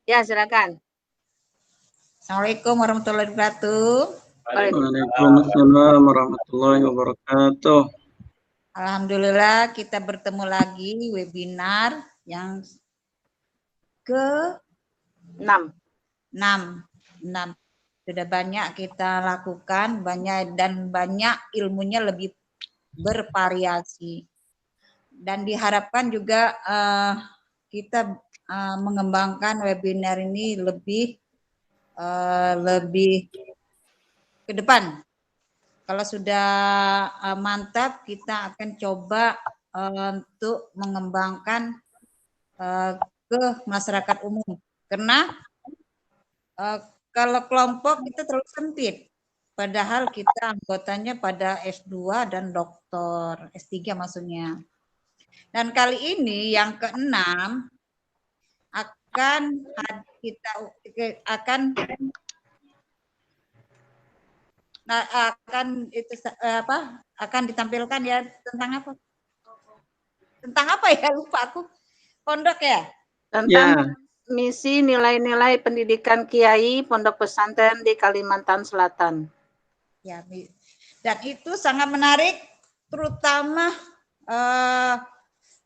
Ya, silakan. Assalamualaikum warahmatullahi wabarakatuh. Waalaikumsalam warahmatullahi wabarakatuh. Alhamdulillah kita bertemu lagi webinar yang ke-6. 6. Sudah banyak kita lakukan, banyak ilmunya lebih bervariasi. Dan diharapkan juga kita mengembangkan webinar ini lebih ke depan. Kalau sudah mantap, kita akan coba untuk mengembangkan ke masyarakat umum. Karena kalau kelompok kita terlalu sempit. Padahal kita anggotanya pada S2 dan doktor, S3 maksudnya. Dan kali ini yang ke-6 akan ditampilkan ya tentang apa? Tentang apa ya? Lupa aku. Pondok ya? Tentang misi nilai-nilai pendidikan Kiai Pondok Pesantren di Kalimantan Selatan. Ya, dan itu sangat menarik, terutama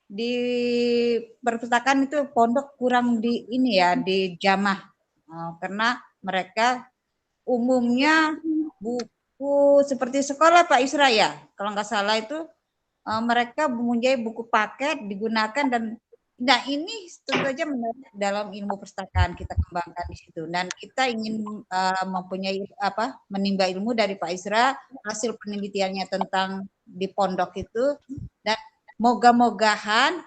di perpustakaan itu pondok kurang di dijamah karena mereka umumnya buku seperti sekolah Pak Isra ya, kalau nggak salah itu mereka mempunyai buku paket digunakan dan nah ini tentu saja menarik dalam ilmu perpustakaan kita kembangkan di situ dan kita ingin mempunyai menimba ilmu dari Pak Isra hasil penelitiannya tentang di pondok itu dan moga-mogahan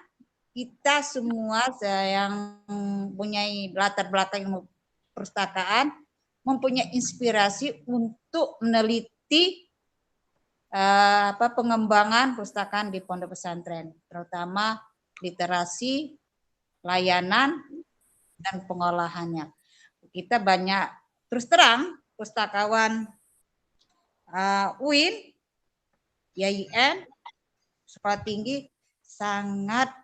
kita semua yang mempunyai latar belakang ilmu perpustakaan mempunyai inspirasi untuk meneliti pengembangan perpustakaan di pondok pesantren, terutama literasi, layanan, dan pengolahannya. Kita banyak, terus terang, pustakawan UIN, YIN, sekolah tinggi sangat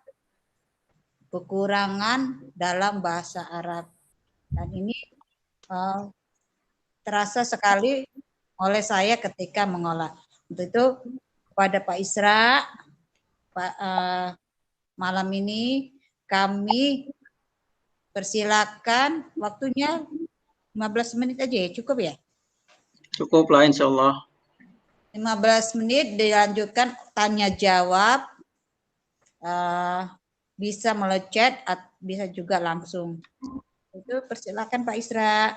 kekurangan dalam bahasa Arab. Dan ini terasa sekali oleh saya ketika mengolah. Untuk itu kepada Pak Isra, malam ini kami persilakan waktunya 15 menit aja ya, cukup ya? Cukup lah insya Allah. 15 menit dilanjutkan tanya jawab, bisa melalui chat, bisa juga langsung. Itu persilakan Pak Isra.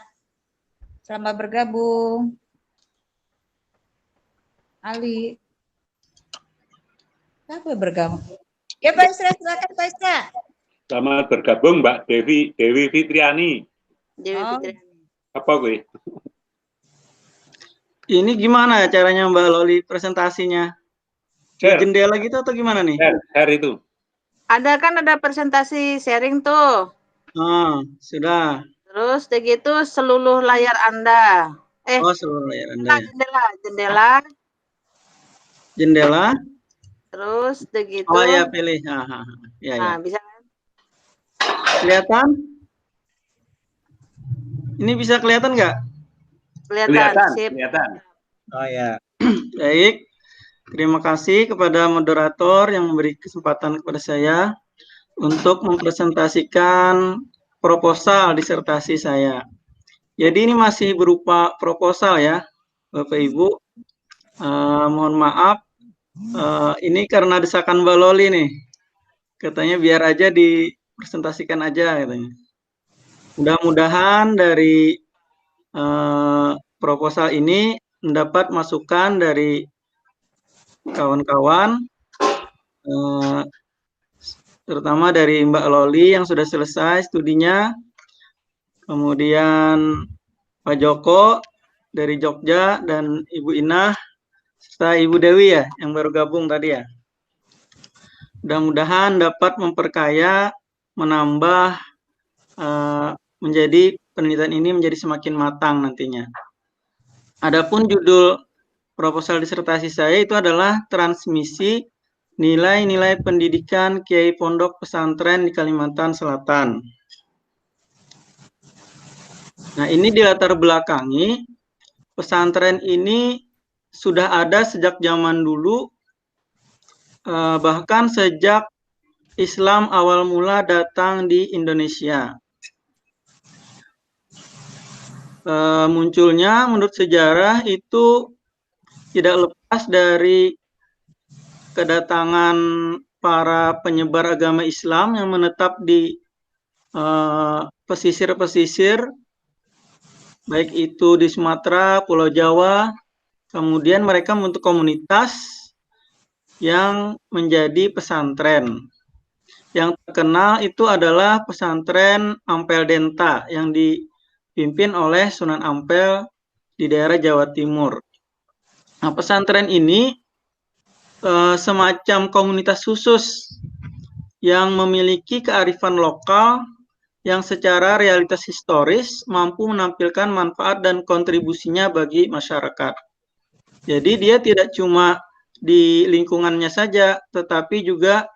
Selamat bergabung. Ali. Siapa bergabung? Ya Pak Isra, silakan Pak Isra. Selamat bergabung Mbak Dewi Fitriani. Dewi Fitriani. Apa gue? Ini gimana caranya Mbak Loli presentasinya? Di jendela gitu atau gimana nih? Share itu. Ada kan ada presentasi sharing tuh. Sudah. Terus begitu seluruh layar Anda. Seluruh layar Anda. Jendela. Terus begitu. Oh ya pilih. Ya. Bisa. Kelihatan? Ini bisa kelihatan nggak? Kelihatan. Oh ya. Baik. Terima kasih kepada moderator yang memberi kesempatan kepada saya untuk mempresentasikan proposal disertasi saya. Jadi ini masih berupa proposal ya, Bapak Ibu. Mohon maaf, ini karena desakan Mbak Loli nih. Katanya biar aja dipresentasikan aja katanya. Mudah-mudahan dari proposal ini mendapat masukan dari kawan-kawan, terutama dari Mbak Loli yang sudah selesai studinya, kemudian Pak Joko dari Jogja dan Ibu Inah serta Ibu Dewi ya yang baru gabung tadi ya. Mudah-mudahan dapat memperkaya, menambah, menjadi penelitian ini menjadi semakin matang nantinya. Adapun judul proposal disertasi saya itu adalah transmisi nilai-nilai pendidikan Kiai Pondok Pesantren di Kalimantan Selatan. Nah, ini dilatar belakangi pesantren ini sudah ada sejak zaman dulu, bahkan sejak Islam awal mula datang di Indonesia. Munculnya menurut sejarah itu tidak lepas dari kedatangan para penyebar agama Islam yang menetap di pesisir-pesisir, baik itu di Sumatera, Pulau Jawa. Kemudian mereka membentuk komunitas yang menjadi pesantren. Yang terkenal itu adalah pesantren Ampel Denta yang dipimpin oleh Sunan Ampel di daerah Jawa Timur. Nah, pesantren ini semacam komunitas khusus yang memiliki kearifan lokal yang secara realitas historis mampu menampilkan manfaat dan kontribusinya bagi masyarakat. Jadi dia tidak cuma di lingkungannya saja, tetapi juga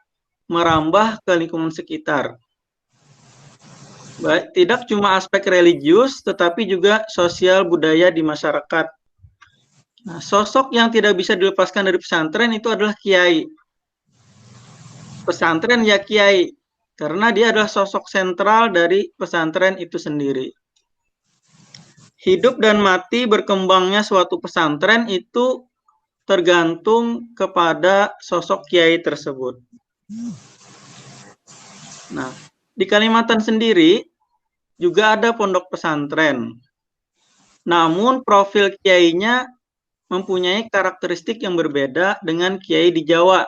merambah ke lingkungan sekitar. Baik, tidak cuma aspek religius, tetapi juga sosial budaya di masyarakat. Nah, sosok yang tidak bisa dilepaskan dari pesantren itu adalah kiai. Pesantren ya kiai, karena dia adalah sosok sentral dari pesantren itu sendiri. Hidup dan mati berkembangnya suatu pesantren itu tergantung kepada sosok kiai tersebut. Nah, di Kalimantan sendiri juga ada pondok pesantren. Namun profil kiainya mempunyai karakteristik yang berbeda dengan kiai di Jawa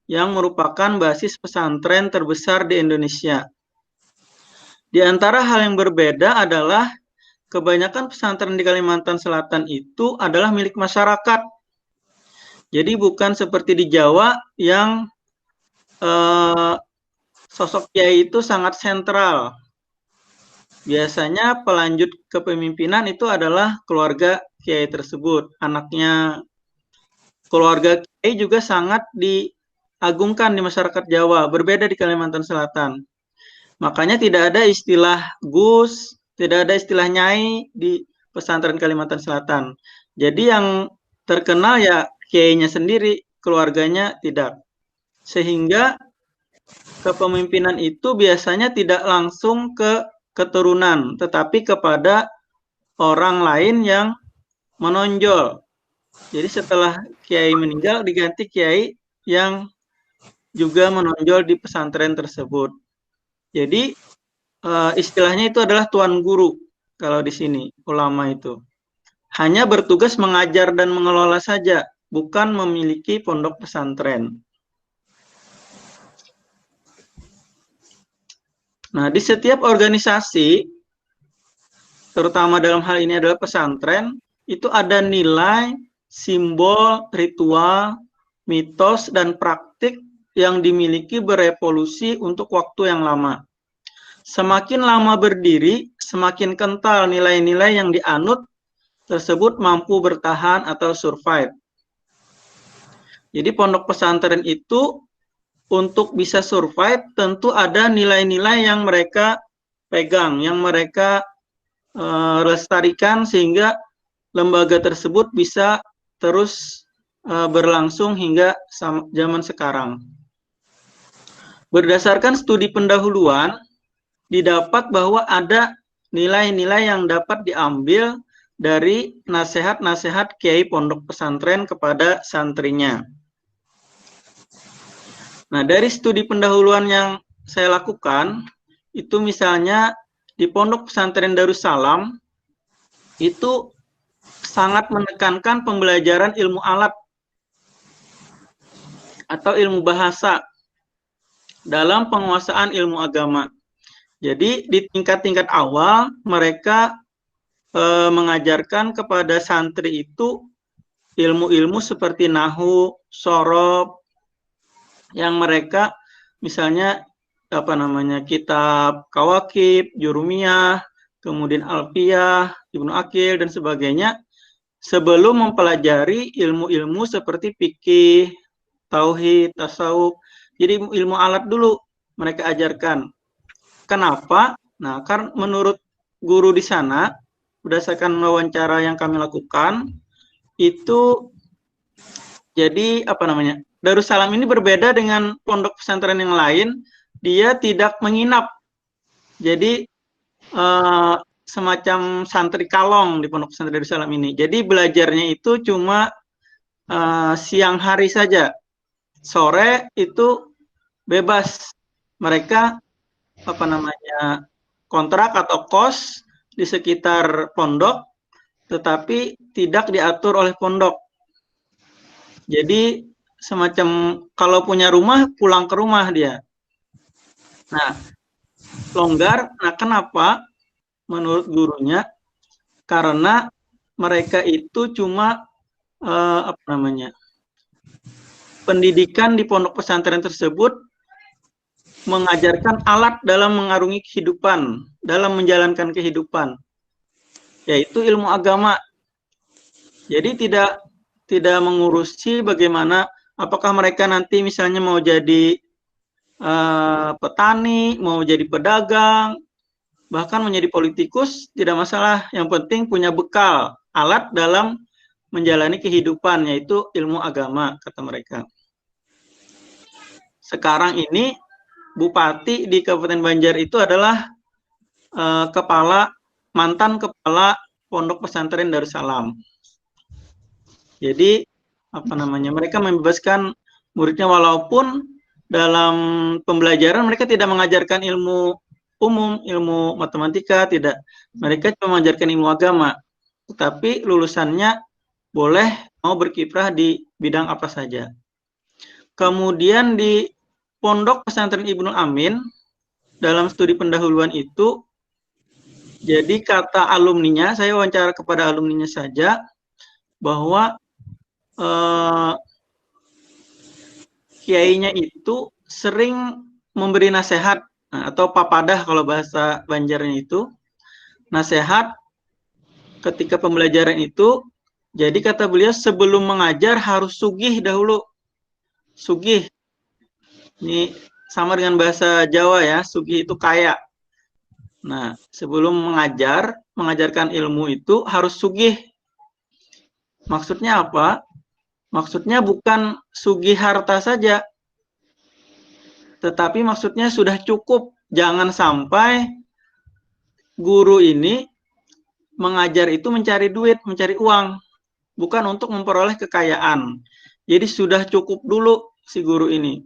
yang merupakan basis pesantren terbesar di Indonesia. Di antara hal yang berbeda adalah kebanyakan pesantren di Kalimantan Selatan itu adalah milik masyarakat. Jadi bukan seperti di Jawa yang sosok kiai itu sangat sentral. Biasanya pelanjut kepemimpinan itu adalah keluarga kiai tersebut, anaknya. Keluarga kiai juga sangat diagungkan di masyarakat Jawa, berbeda di Kalimantan Selatan. Makanya tidak ada istilah Gus, tidak ada istilah Nyai di pesantren Kalimantan Selatan. Jadi yang terkenal ya kiainya sendiri, keluarganya tidak. Sehingga kepemimpinan itu biasanya tidak langsung ke keturunan, tetapi kepada orang lain yang menonjol. Jadi setelah kiai meninggal diganti kiai yang juga menonjol di pesantren tersebut. Jadi istilahnya itu adalah tuan guru kalau di sini ulama itu. Hanya bertugas mengajar dan mengelola saja, bukan memiliki pondok pesantren. Nah, di setiap organisasi, terutama dalam hal ini adalah pesantren, itu ada nilai, simbol, ritual, mitos, dan praktik yang dimiliki berevolusi untuk waktu yang lama. Semakin lama berdiri, semakin kental nilai-nilai yang dianut tersebut mampu bertahan atau survive. Jadi pondok pesantren itu untuk bisa survive tentu ada nilai-nilai yang mereka pegang, yang mereka lestarikan sehingga lembaga tersebut bisa terus berlangsung hingga zaman sekarang. Berdasarkan studi pendahuluan, didapat bahwa ada nilai-nilai yang dapat diambil dari nasihat-nasihat kiai pondok pesantren kepada santrinya. Nah, dari studi pendahuluan yang saya lakukan, itu misalnya di Pondok Pesantren Darussalam, itu sangat menekankan pembelajaran ilmu alat atau ilmu bahasa dalam penguasaan ilmu agama. Jadi di tingkat-tingkat awal, mereka mengajarkan kepada santri itu ilmu-ilmu seperti nahu, shorof, yang mereka misalnya kitab Kawakib, Jurumiyah, kemudian Alfiyah, Ibnu Aqil dan sebagainya sebelum mempelajari ilmu-ilmu seperti fikih, tauhid, tasawuf. Jadi ilmu alat dulu mereka ajarkan. Kenapa? Nah, karena menurut guru di sana berdasarkan wawancara yang kami lakukan, itu jadi Darussalam ini berbeda dengan pondok pesantren yang lain, dia tidak menginap. Jadi semacam santri kalong di pondok pesantren Darussalam ini. Jadi belajarnya itu cuma siang hari saja. Sore itu bebas. Mereka kontrak atau kos di sekitar pondok, tetapi tidak diatur oleh pondok. Jadi semacam kalau punya rumah, pulang ke rumah dia. Nah, longgar. Nah, kenapa? Menurut gurunya, karena mereka itu cuma pendidikan di pondok pesantren tersebut mengajarkan alat dalam mengarungi kehidupan, dalam menjalankan kehidupan, yaitu ilmu agama. Jadi tidak mengurusi bagaimana apakah mereka nanti misalnya mau jadi petani, mau jadi pedagang, bahkan menjadi politikus, tidak masalah. Yang penting punya bekal, alat dalam menjalani kehidupan, yaitu ilmu agama, kata mereka. Sekarang ini Bupati di Kabupaten Banjar itu adalah mantan kepala Pondok Pesantren Darussalam. Jadi mereka membebaskan muridnya, walaupun dalam pembelajaran mereka tidak mengajarkan ilmu umum, ilmu matematika, tidak. Mereka cuma mengajarkan ilmu agama. Tetapi lulusannya boleh mau berkiprah di bidang apa saja. Kemudian di Pondok Pesantren Ibnu Amin, dalam studi pendahuluan itu, jadi kata alumninya, saya wawancara kepada alumninya saja, bahwa kiainya itu sering memberi nasihat, atau papadah kalau bahasa Banjarnya itu, nasihat ketika pembelajaran itu. Jadi kata beliau, sebelum mengajar harus sugih dahulu. Sugih. Ini sama dengan bahasa Jawa ya, sugih itu kaya. Nah, sebelum mengajarkan ilmu itu harus sugih. Maksudnya apa? Maksudnya bukan sugih harta saja, tetapi maksudnya sudah cukup. Jangan sampai guru ini mengajar itu mencari duit, mencari uang, bukan untuk memperoleh kekayaan. Jadi sudah cukup dulu si guru ini.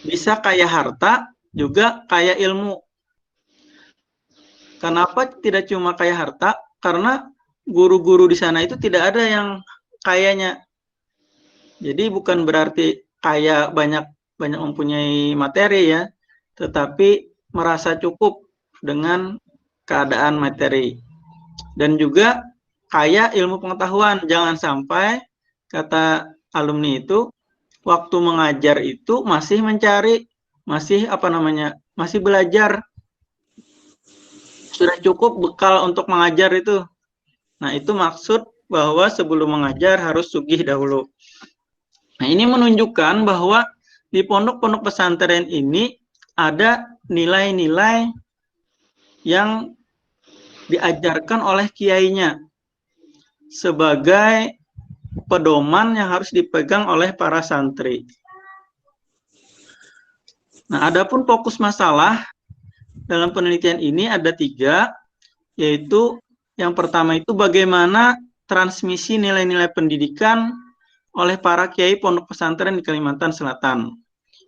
Bisa kaya harta, juga kaya ilmu. Kenapa tidak cuma kaya harta? Karena guru-guru di sana itu tidak ada yang kayanya. Jadi bukan berarti kaya banyak mempunyai materi ya, tetapi merasa cukup dengan keadaan materi. Dan juga kaya ilmu pengetahuan. Jangan sampai, kata alumni itu, waktu mengajar itu masih mencari, masih belajar. Sudah cukup bekal untuk mengajar itu. Nah, itu maksud bahwa sebelum mengajar harus sugih dahulu. Nah, ini menunjukkan bahwa di pondok-pondok pesantren ini ada nilai-nilai yang diajarkan oleh kiainya sebagai pedoman yang harus dipegang oleh para santri. Nah, adapun fokus masalah dalam penelitian ini ada 3, yaitu yang pertama itu bagaimana transmisi nilai-nilai pendidikan oleh para kiai pondok pesantren di Kalimantan Selatan.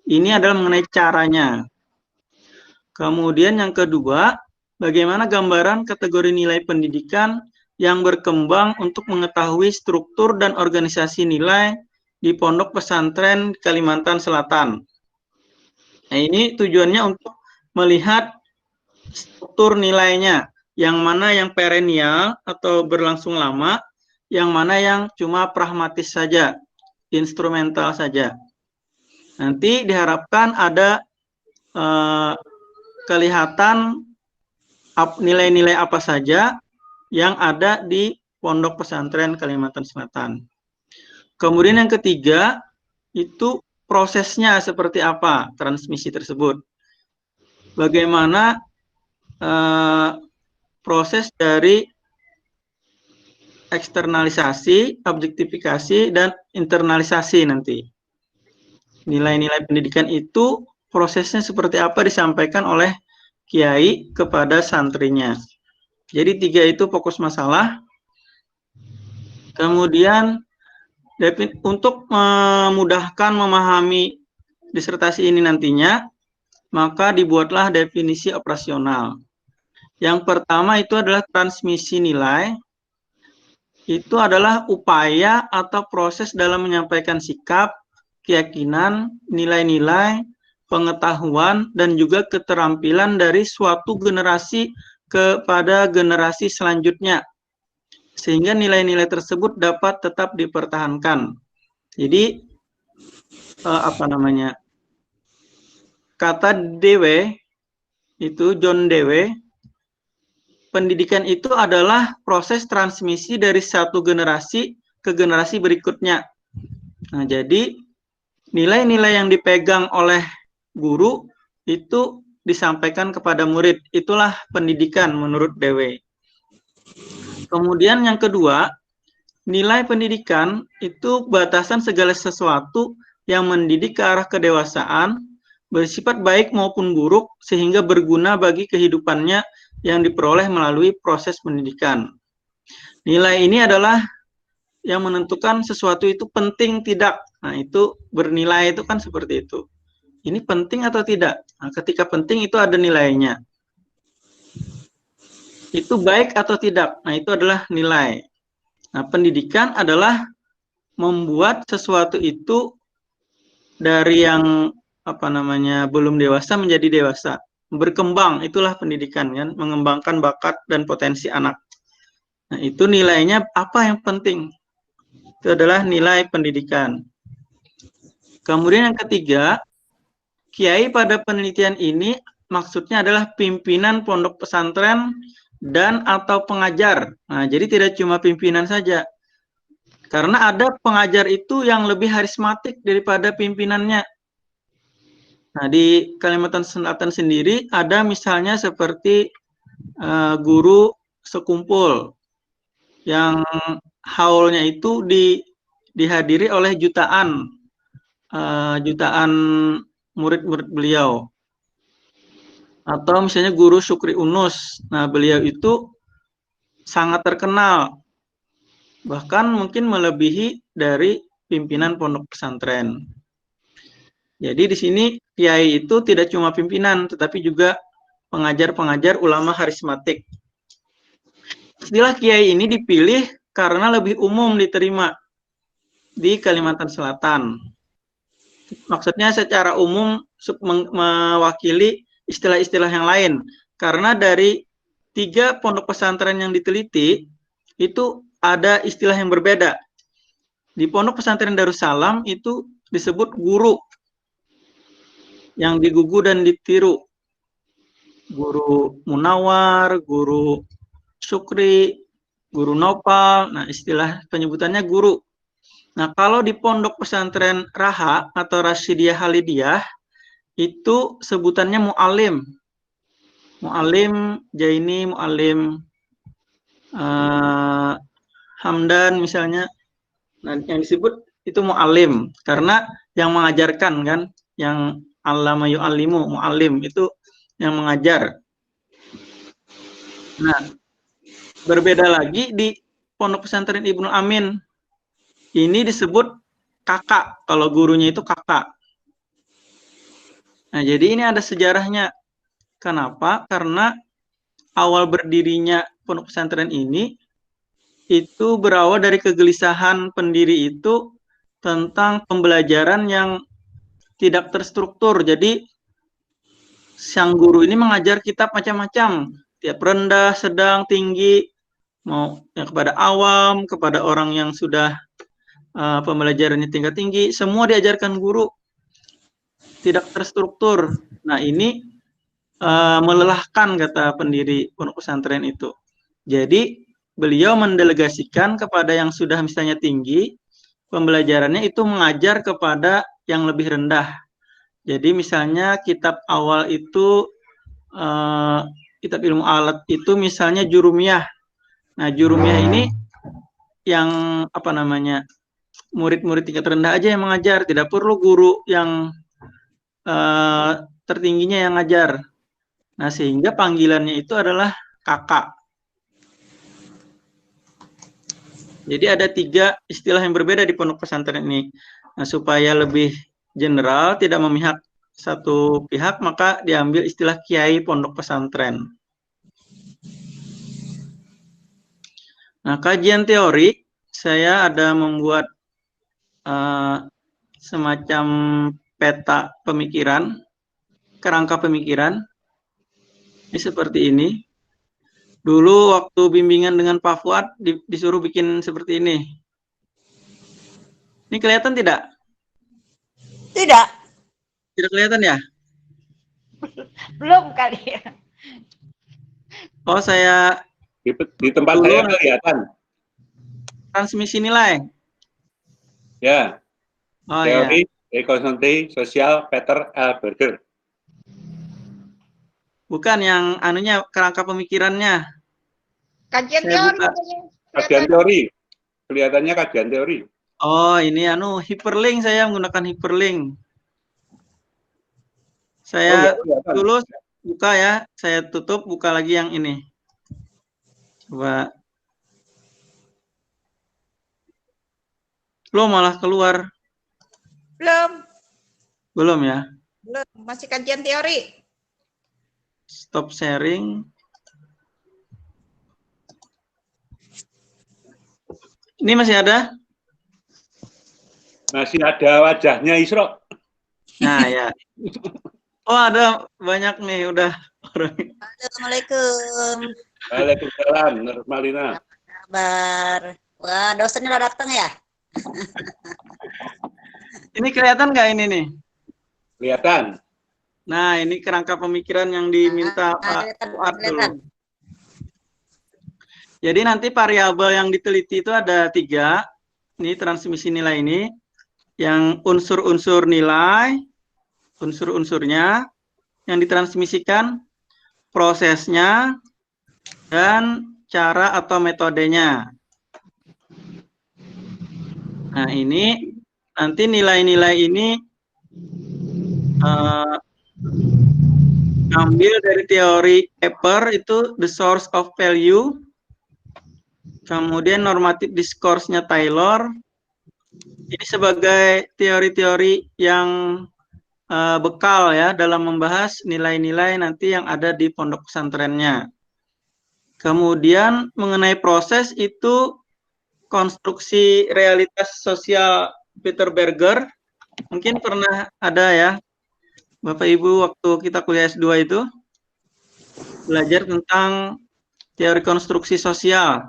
Ini adalah mengenai caranya. Kemudian yang kedua, bagaimana gambaran kategori nilai pendidikan yang berkembang untuk mengetahui struktur dan organisasi nilai di pondok pesantren Kalimantan Selatan. Nah, ini tujuannya untuk melihat struktur nilainya, yang mana yang perennial atau berlangsung lama, yang mana yang cuma pragmatis saja, instrumental saja. Nanti diharapkan ada kelihatan nilai-nilai apa saja yang ada di pondok pesantren Kalimantan Selatan. Kemudian yang ketiga, itu prosesnya seperti apa transmisi tersebut. Bagaimana proses dari eksternalisasi, objektifikasi, dan internalisasi nanti. Nilai-nilai pendidikan itu prosesnya seperti apa disampaikan oleh kiai kepada santrinya. Jadi 3 itu fokus masalah. Kemudian untuk memudahkan memahami disertasi ini nantinya, maka dibuatlah definisi operasional. Yang pertama itu adalah transmisi nilai. Itu adalah upaya atau proses dalam menyampaikan sikap, keyakinan, nilai-nilai, pengetahuan, dan juga keterampilan dari suatu generasi kepada generasi selanjutnya, sehingga nilai-nilai tersebut dapat tetap dipertahankan. Jadi, kata Dewey, itu John Dewey, pendidikan itu adalah proses transmisi dari satu generasi ke generasi berikutnya. Nah, jadi nilai-nilai yang dipegang oleh guru itu disampaikan kepada murid. Itulah pendidikan menurut Dewey. Kemudian yang kedua, nilai pendidikan itu batasan segala sesuatu yang mendidik ke arah kedewasaan, bersifat baik maupun buruk, sehingga berguna bagi kehidupannya yang diperoleh melalui proses pendidikan. Nilai ini adalah yang menentukan sesuatu itu penting tidak. Nah, itu bernilai itu kan seperti itu. Ini penting atau tidak? Nah, ketika penting itu ada nilainya. Itu baik atau tidak? Nah, itu adalah nilai. Nah, pendidikan adalah membuat sesuatu itu dari yang belum dewasa menjadi dewasa. Berkembang, itulah pendidikan kan, mengembangkan bakat dan potensi anak. Nah, itu nilainya apa yang penting? Itu adalah nilai pendidikan. Kemudian yang ketiga, kiai pada penelitian ini maksudnya adalah pimpinan pondok pesantren dan atau pengajar. Nah, jadi tidak cuma pimpinan saja. Karena ada pengajar itu yang lebih harismatik daripada pimpinannya. Nah, di Kalimantan Selatan sendiri ada misalnya seperti guru sekumpul yang haulnya itu dihadiri oleh jutaan murid-murid beliau. Atau misalnya guru Syukri Unus. Nah, beliau itu sangat terkenal, bahkan mungkin melebihi dari pimpinan pondok pesantren. Jadi di sini kiai itu tidak cuma pimpinan, tetapi juga pengajar-pengajar ulama harismatik. Istilah kiai ini dipilih karena lebih umum diterima di Kalimantan Selatan. Maksudnya secara umum mewakili istilah-istilah yang lain. Karena dari 3 pondok pesantren yang diteliti, itu ada istilah yang berbeda. Di pondok pesantren Darussalam itu disebut guru, yang digugu dan ditiru. Guru Munawar, guru Syukri, guru Nopal, nah istilah penyebutannya guru. Nah, kalau di pondok pesantren Raha atau Rasyidiyah Halidiyah, itu sebutannya mu'alim. Mu'alim Jaini, mu'alim Hamdan misalnya. Nah, yang disebut itu mu'alim, karena yang mengajarkan kan, yang allama yu'allimu, mu'alim, itu yang mengajar. Nah, berbeda lagi di pondok pesantren Ibnu Amin. Ini disebut kakak, kalau gurunya itu kakak. Nah, jadi ini ada sejarahnya. Kenapa? Karena awal berdirinya pondok pesantren ini itu berawal dari kegelisahan pendiri itu tentang pembelajaran yang tidak terstruktur. Jadi sang guru ini mengajar kitab macam-macam, tiap rendah, sedang, tinggi, mau yang kepada awam, kepada orang yang sudah pembelajarannya tingkat tinggi, semua diajarkan guru, tidak terstruktur. Nah, ini melelahkan, kata pendiri pondok pesantren itu. Jadi beliau mendelegasikan kepada yang sudah misalnya tinggi, pembelajarannya itu mengajar kepada yang lebih rendah. Jadi misalnya kitab awal itu kitab ilmu alat itu misalnya jurumiyah. Nah, jurumiyah ini yang apa namanya, murid-murid tingkat rendah aja yang mengajar, tidak perlu guru yang tertingginya yang ngajar. Nah, sehingga panggilannya itu adalah kakak. Jadi ada 3 istilah yang berbeda di pondok pesantren ini. Nah, supaya lebih general, tidak memihak satu pihak, maka diambil istilah kiai pondok pesantren. Nah, kajian teori, saya ada membuat semacam peta pemikiran, kerangka pemikiran. Ini seperti ini. Dulu waktu bimbingan dengan Pak Fuad disuruh bikin seperti ini. Ini kelihatan tidak? Tidak. Tidak kelihatan ya? Belum kali ya. Oh, saya Di tempat dulu saya kelihatan. transmisi nilai. Ya, Oh ya. teori ekonomi sosial Peter L. Berger. Bukan yang anunya, kerangka pemikirannya. Kajian Saya teori. buka. Kajian teori. Kelihatannya kajian teori. Oh, ini hyperlink, saya menggunakan hyperlink. Saya kelihatan. dulu buka ya, saya tutup, buka lagi yang ini. Coba. Lo malah keluar. Belum. Belum ya? Belum. Masih kajian teori. Stop sharing. Ini masih ada? Masih ada wajahnya Isro. Nah ya. Oh, ada banyak nih udah. Assalamualaikum. Waalaikumsalam, Nurmalina. Kabar. Wah, dosennya udah datang ya? Ini kelihatan nggak ini nih? Kelihatan. Nah, ini kerangka pemikiran yang diminta Pak Fuad dulu. Jadi nanti variabel yang diteliti itu ada 3. Ini transmisi nilai ini. Yang unsur-unsur nilai, unsur-unsurnya, yang ditransmisikan, prosesnya, dan cara atau metodenya. Nah, ini nanti nilai-nilai ini ambil dari teori Pepper itu the source of value, kemudian normative discourse-nya Taylor. Ini sebagai teori-teori yang bekal ya dalam membahas nilai-nilai nanti yang ada di pondok pesantrennya. Kemudian mengenai proses itu konstruksi realitas sosial Peter Berger, mungkin pernah ada ya Bapak Ibu waktu kita kuliah S2 itu belajar tentang teori konstruksi sosial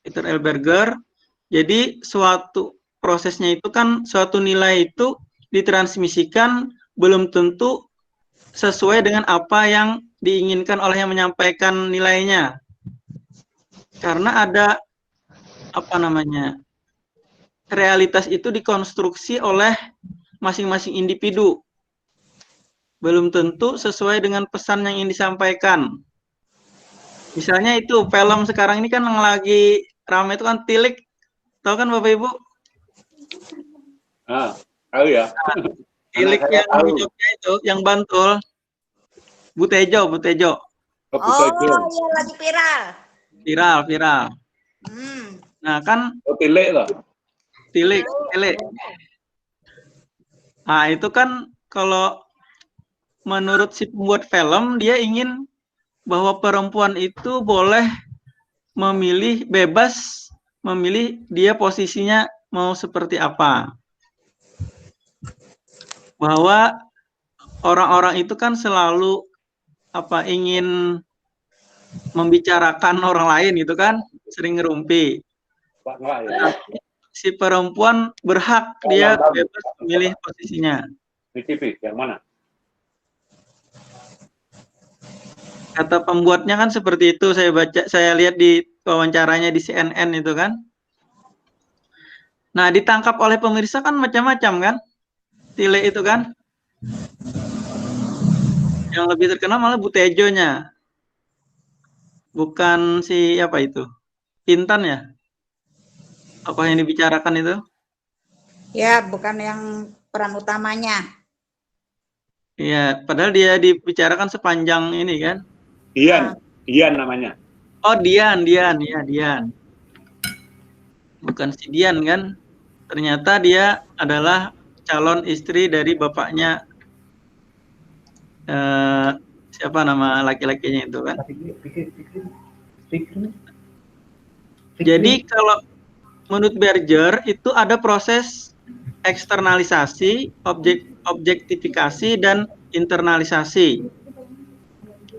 Peter L. Berger. Jadi suatu prosesnya itu kan suatu nilai itu ditransmisikan belum tentu sesuai dengan apa yang diinginkan oleh yang menyampaikan nilainya. Karena ada apa namanya? Realitas itu dikonstruksi oleh masing-masing individu. Belum tentu sesuai dengan pesan yang ingin disampaikan. Misalnya itu film sekarang ini kan yang lagi ramai itu kan Tilik. Tahu kan Bapak Ibu? Tahu ya. Tilik yang di Jogja itu, yang Bantul. Butejo. Oh, iya, lagi viral. Viral. Nah, kan Tilik loh. Tilik. Nah, itu kan kalau menurut si pembuat film, dia ingin bahwa perempuan itu boleh memilih, bebas memilih dia posisinya mau seperti apa. Bahwa orang-orang itu kan selalu ingin membicarakan orang lain gitu kan, sering ngerumpi. Nah, si perempuan berhak dia bebas memilih posisinya. Di TV yang mana? Kata pembuatnya kan seperti itu, saya lihat di wawancaranya di CNN itu kan. Nah, ditangkap oleh pemirsa kan macam-macam kan, Tile itu kan. Yang lebih terkenal malah Butejonya. bukan si apa itu? Intan ya? Apa yang dibicarakan itu? Ya, bukan yang peran utamanya. Iya, padahal dia dibicarakan sepanjang ini kan? Dian, Dian namanya. Oh, Dian, ya Dian. Bukan si Dian kan? Ternyata dia adalah calon istri dari bapaknya, siapa nama laki-lakinya itu kan? Jadi kalau menurut Berger itu ada proses eksternalisasi, objektifikasi, dan internalisasi.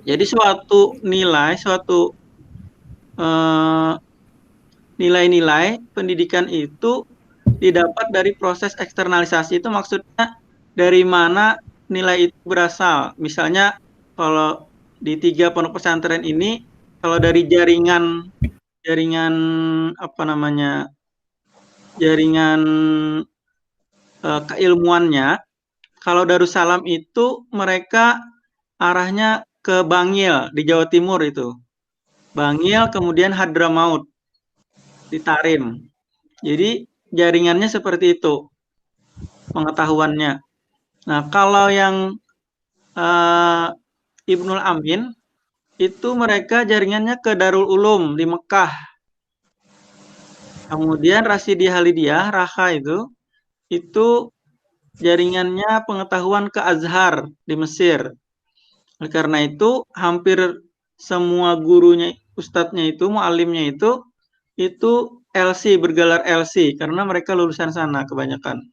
Jadi suatu nilai, suatu nilai-nilai pendidikan itu didapat dari proses eksternalisasi. Itu maksudnya dari mana nilai itu berasal. Misalnya kalau di 3 pondok pesantren ini, kalau dari jaringan apa namanya, jaringan keilmuannya, kalau Darussalam itu mereka arahnya ke Bangil di Jawa Timur itu. Bangil kemudian Hadramaut di Tarim. Jadi jaringannya seperti itu pengetahuannya. Nah, kalau yang Ibnul Amin itu mereka jaringannya ke Darul Ulum di Mekah. Kemudian Rasidi Halidiyah, Raha itu jaringannya pengetahuan ke Azhar di Mesir. Oleh karena itu, hampir semua gurunya, ustadznya itu, muallimnya itu LC, bergelar LC, karena mereka lulusan sana kebanyakan.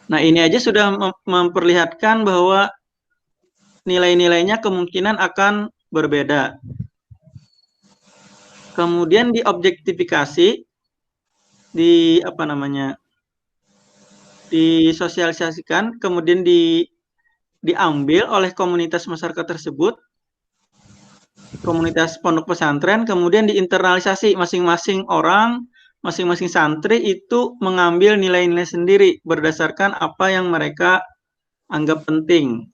Nah, ini aja sudah memperlihatkan bahwa nilai-nilainya kemungkinan akan berbeda. Kemudian diobjektifikasi, disosialisasikan, kemudian diambil oleh komunitas masyarakat tersebut, komunitas pondok pesantren, kemudian diinternalisasi masing-masing orang, masing-masing santri itu mengambil nilai-nilai sendiri berdasarkan apa yang mereka anggap penting.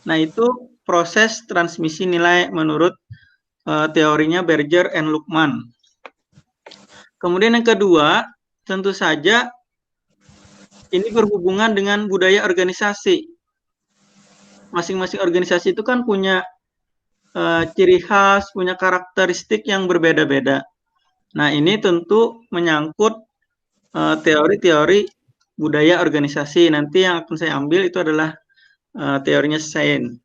Nah, itu proses transmisi nilai menurut teorinya Berger and Luqman. Kemudian yang kedua, tentu saja ini berhubungan dengan budaya organisasi. Masing-masing organisasi itu kan punya ciri khas, punya karakteristik yang berbeda-beda. Nah, ini tentu menyangkut teori-teori budaya organisasi. Nanti yang akan saya ambil itu adalah teorinya Sein.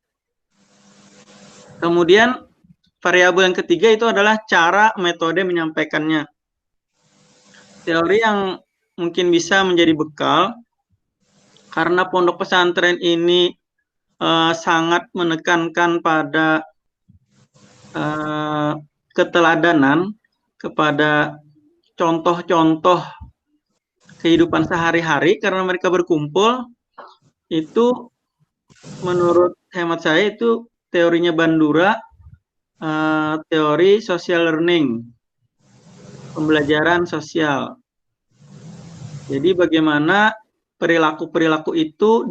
Kemudian variabel yang ketiga itu adalah cara metode menyampaikannya. Teori yang mungkin bisa menjadi bekal karena pondok pesantren ini sangat menekankan pada keteladanan, kepada contoh-contoh kehidupan sehari-hari karena mereka berkumpul. Itu menurut hemat saya itu teorinya Bandura, teori social learning, pembelajaran sosial. Jadi bagaimana perilaku-perilaku itu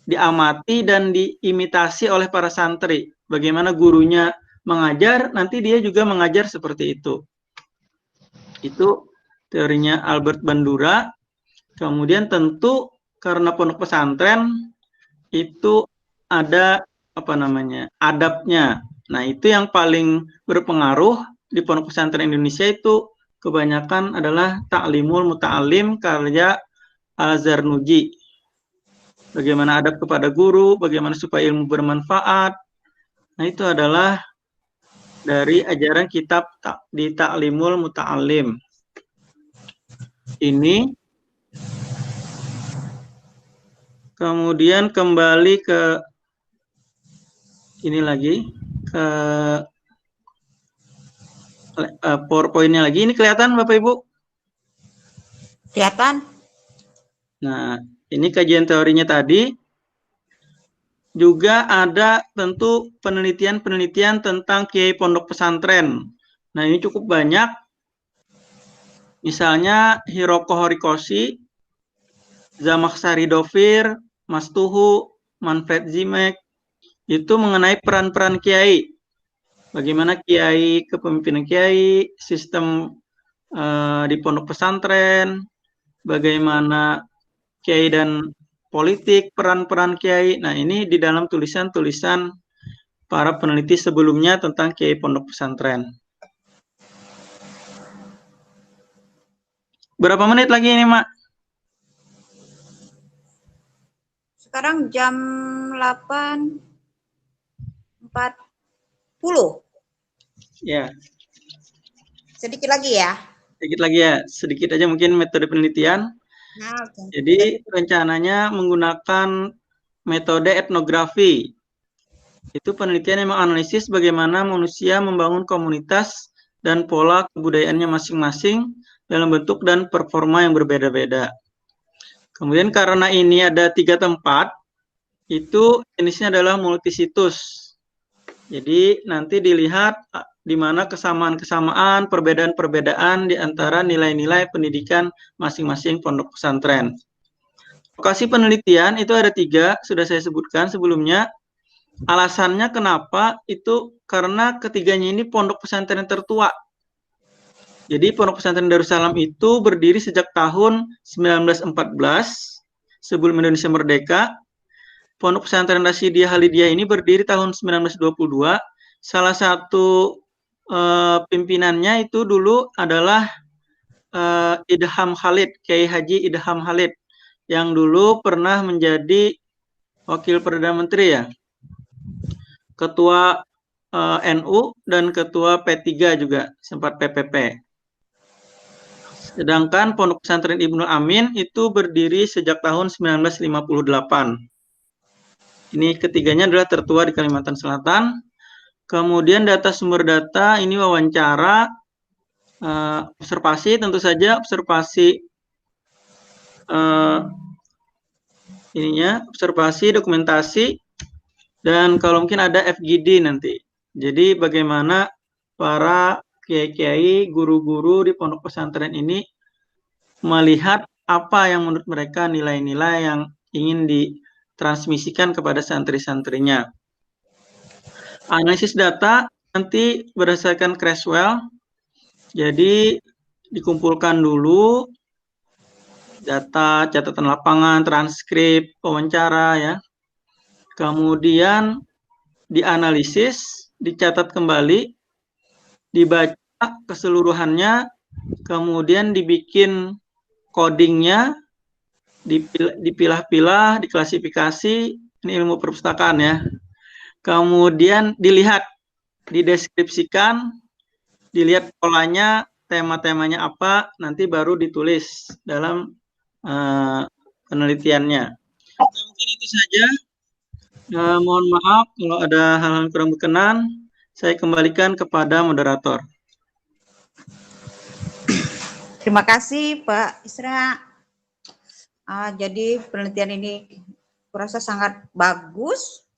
diamati dan diimitasi oleh para santri. Bagaimana gurunya mengajar, nanti dia juga mengajar seperti itu. Itu teorinya Albert Bandura. Kemudian tentu karena pondok pesantren itu ada adabnya. Nah, itu yang paling berpengaruh di pondok pesantren Indonesia itu kebanyakan adalah Ta'limul Muta'alim karya Al-Zarnuji. Bagaimana adab kepada guru, bagaimana supaya ilmu bermanfaat. Nah, itu adalah dari ajaran kitab di Ta'limul Muta'alim. Ini kemudian kembali ke ini lagi, ke PowerPoint-nya lagi. Ini kelihatan Bapak Ibu? Kelihatan? Nah, ini kajian teorinya tadi. Juga ada tentu penelitian-penelitian tentang kiai pondok pesantren. Nah, ini cukup banyak. Misalnya Hiroko Horikoshi, Zamakhsyari Dovir, Mas Tuhu, Manfred Zimek, itu mengenai peran-peran kiai. bagaimana kiai, kepemimpinan kiai, sistem di pondok pesantren, bagaimana kiai dan politik, peran-peran kiai. Nah, ini di dalam tulisan-tulisan para peneliti sebelumnya tentang kiai pondok pesantren. Berapa menit lagi ini, Mak? Sekarang jam 8.40. Ya. Sedikit lagi ya. Sedikit lagi ya, sedikit aja mungkin metode penelitian. Nah, okay. Jadi rencananya menggunakan metode etnografi. Itu penelitian yang menganalisis bagaimana manusia membangun komunitas dan pola kebudayaannya masing-masing dalam bentuk dan performa yang berbeda-beda. Kemudian karena ini ada 3 tempat, itu jenisnya adalah multisitus. Jadi nanti dilihat di mana kesamaan-kesamaan, perbedaan-perbedaan di antara nilai-nilai pendidikan masing-masing pondok pesantren. Lokasi penelitian itu ada 3, sudah saya sebutkan sebelumnya. Alasannya kenapa itu karena ketiganya ini pondok pesantren tertua. Jadi pondok pesantren Darussalam itu berdiri sejak tahun 1914 sebelum Indonesia merdeka. Pondok pesantren Rasyidiyah Halidiyah ini berdiri tahun 1922. Salah satu pimpinannya itu dulu adalah Idham Khalid, Kiai Haji Idham Khalid, yang dulu pernah menjadi wakil Perdana Menteri ya, ketua NU dan ketua P3 juga, sempat PPP. Sedangkan Pondok Pesantren Ibnu Amin itu berdiri sejak tahun 1958. Ini ketiganya adalah tertua di Kalimantan Selatan. Kemudian data sumber data, ini wawancara, observasi, tentu saja observasi observasi, dokumentasi, dan kalau mungkin ada FGD nanti. Jadi bagaimana para kiai-kiai, guru-guru di pondok pesantren ini melihat apa yang menurut mereka nilai-nilai yang ingin ditransmisikan kepada santri-santrinya. Analisis data nanti berdasarkan Creswell, jadi dikumpulkan dulu data, catatan lapangan, transkrip, wawancara ya. Kemudian dianalisis, dicatat kembali, dibaca keseluruhannya, kemudian dibikin codingnya, dipilah-pilah, diklasifikasi, ini ilmu perpustakaan ya. Kemudian dilihat, dideskripsikan, dilihat polanya, tema-temanya apa, nanti baru ditulis dalam penelitiannya. Mungkin itu saja. Mohon maaf kalau ada hal-hal yang kurang berkenan. Saya kembalikan kepada moderator. Terima kasih Pak Isra. Jadi penelitian ini kurasa sangat bagus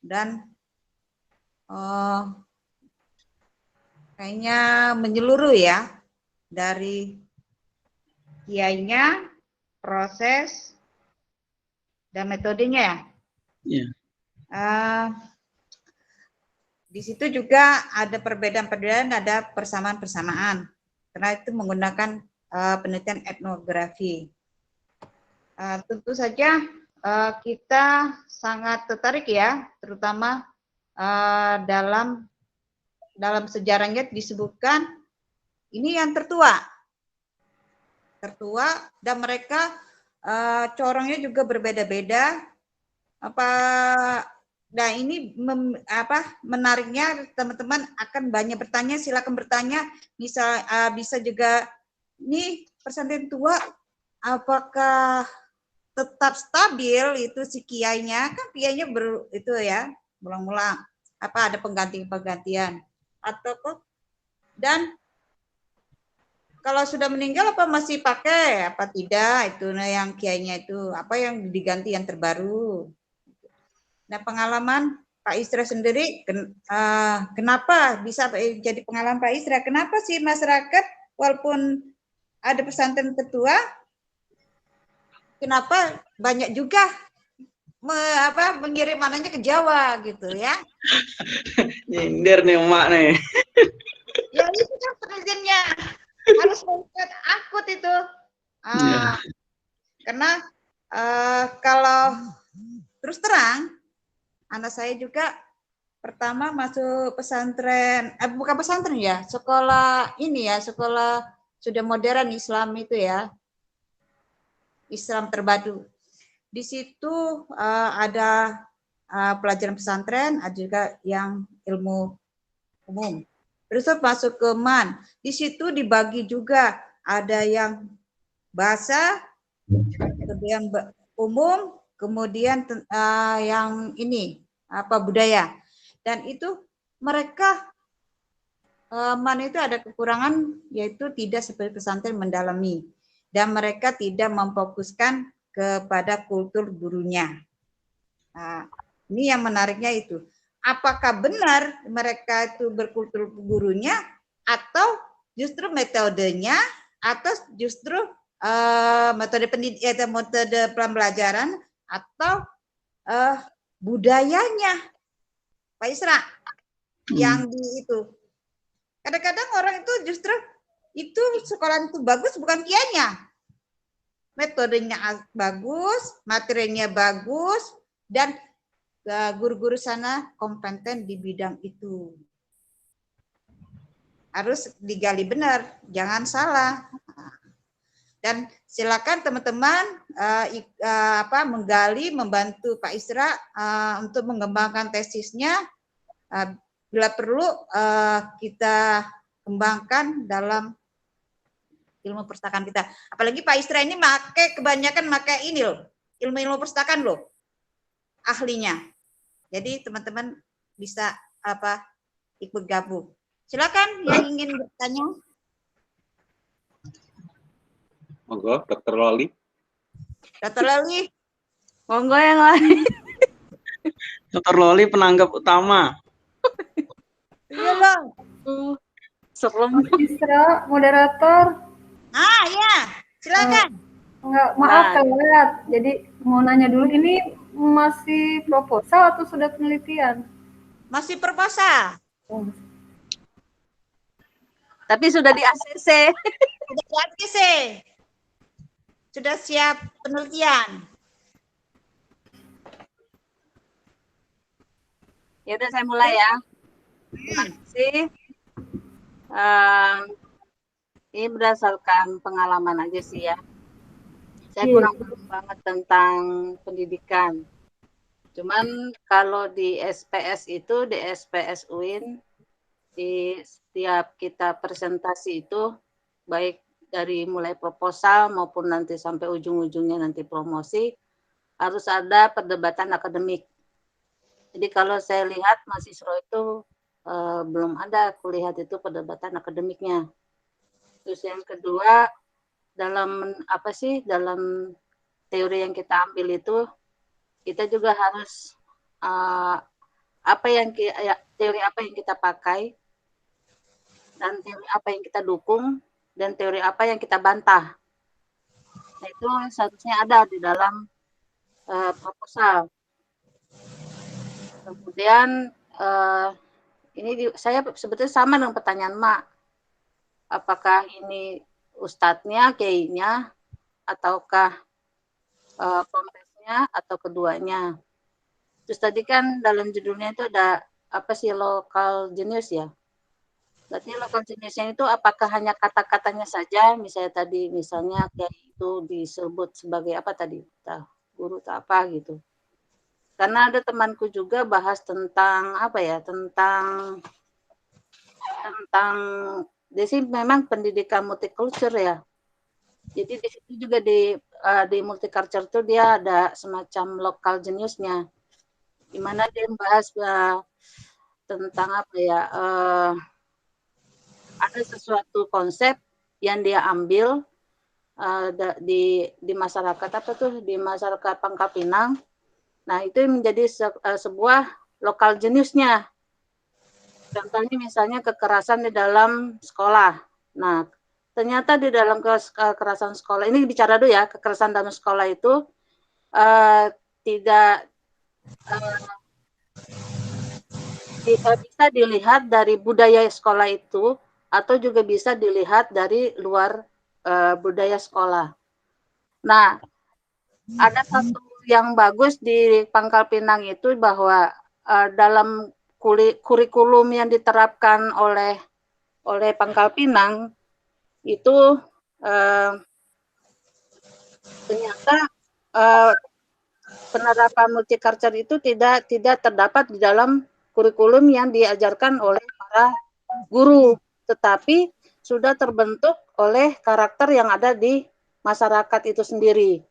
dan kayaknya menyeluruh ya, dari kiainya, proses, dan metodenya ya. Ya. Di situ juga ada perbedaan-perbedaan, ada persamaan-persamaan, karena itu menggunakan penelitian etnografi. Tentu saja kita sangat tertarik ya, terutama dalam sejarahnya disebutkan ini yang tertua, dan mereka corongnya juga berbeda-beda. Nah ini menariknya, teman-teman akan banyak bertanya, silakan bertanya. Bisa juga nih, pesantren tua apakah tetap stabil itu si kiainya, kan kiainya itu ya berulang-ulang, ada penggantian atau kok, dan kalau sudah meninggal apa masih pakai apa tidak, itu yang kiainya itu apa yang diganti yang terbaru. Nah, pengalaman Pak Isra sendiri, kenapa bisa jadi pengalaman Pak Isra? Kenapa sih masyarakat walaupun ada pesantren tertua, kenapa banyak juga mengirim anaknya ke Jawa gitu ya. Nyindir nih emak nih. Ya itu kan penelitiannya harus membuat akut itu. Iya. Karena kalau terus terang, anak saya juga pertama masuk pesantren, bukan pesantren ya, sekolah ini ya, sekolah sudah modern Islam itu ya, Islam terpadu. Di situ ada pelajaran pesantren, ada juga yang ilmu umum. Terus masuk ke MAN, di situ dibagi juga, ada yang bahasa, kemudian umum, kemudian yang ini budaya. Dan itu mereka MAN itu ada kekurangan, yaitu tidak seperti pesantren mendalami, dan mereka tidak memfokuskan kepada kultur gurunya. Nah, ini yang menariknya itu. Apakah benar mereka itu berkultur gurunya, atau justru metodenya, atau justru metode pendidikan, metode pembelajaran, atau budayanya, Pak Isra, yang di itu. Kadang-kadang orang itu justru itu sekolah itu bagus bukan kiainya, metodenya bagus, materinya bagus, dan guru-guru sana kompeten di bidang itu. Harus digali benar, jangan salah. Dan silakan teman-teman menggali, membantu Pak Isra untuk mengembangkan tesisnya. Bila perlu kita kembangkan dalam ilmu perpustakaan kita. Apalagi Pak Isra ini kebanyakan pakai ini loh, ilmu-ilmu perpustakaan loh, ahlinya. Jadi teman-teman bisa ikut gabung. Silakan yang ingin bertanya. Monggo, Dr. Loli. Dr. Loli. Monggo yang lain. Dr. Loli penanggap utama. Iya Bang. Serem. Isra, moderator. Ya, silakan. Maaf telat. Jadi mau nanya dulu, ini masih proposal atau sudah penelitian? Masih proposal. Tapi sudah di ACC. Sudah di ACC. Sudah siap penelitian. Ya udah saya mulai ya. Terima kasih. Ini berdasarkan pengalaman aja sih ya. Saya kurang paham banget tentang pendidikan. Cuman kalau di SPS itu, di SPS UIN, di setiap kita presentasi itu, baik dari mulai proposal maupun nanti sampai ujung-ujungnya nanti promosi, harus ada perdebatan akademik. Jadi kalau saya lihat mahasiswa itu belum ada kulihat itu perdebatan akademiknya. Terus yang kedua, dalam teori yang kita ambil itu, kita juga harus teori apa yang kita pakai, dan teori apa yang kita dukung, dan teori apa yang kita bantah. Nah, itu seharusnya ada di dalam proposal. Kemudian ini saya sebetulnya sama dengan pertanyaan Mak. Apakah ini ustadznya, kiainya, ataukah kompesnya, atau keduanya? Terus tadi kan dalam judulnya itu ada local genius ya? Berarti local geniusnya itu apakah hanya kata-katanya saja? Misalnya kiai itu disebut sebagai apa tadi? Guru atau apa gitu. Karena ada temanku juga bahas tentang dia sih memang pendidikan multicultural ya. Jadi di situ juga di multicultural itu dia ada semacam local geniusnya, di mana dia membahas tentang ada sesuatu konsep yang dia ambil di masyarakat di masyarakat Pangkal Pinang. Nah itu menjadi sebuah local geniusnya. Contohnya misalnya kekerasan di dalam sekolah. Nah, ternyata di dalam kekerasan sekolah, ini bicara dulu ya, kekerasan dalam sekolah itu bisa dilihat dari budaya sekolah itu, atau juga bisa dilihat dari luar budaya sekolah. Nah, ada satu yang bagus di Pangkal Pinang itu bahwa dalam kurikulum yang diterapkan oleh Pangkal Pinang itu ternyata penerapan multicultural itu tidak terdapat di dalam kurikulum yang diajarkan oleh para guru, tetapi sudah terbentuk oleh karakter yang ada di masyarakat itu sendiri.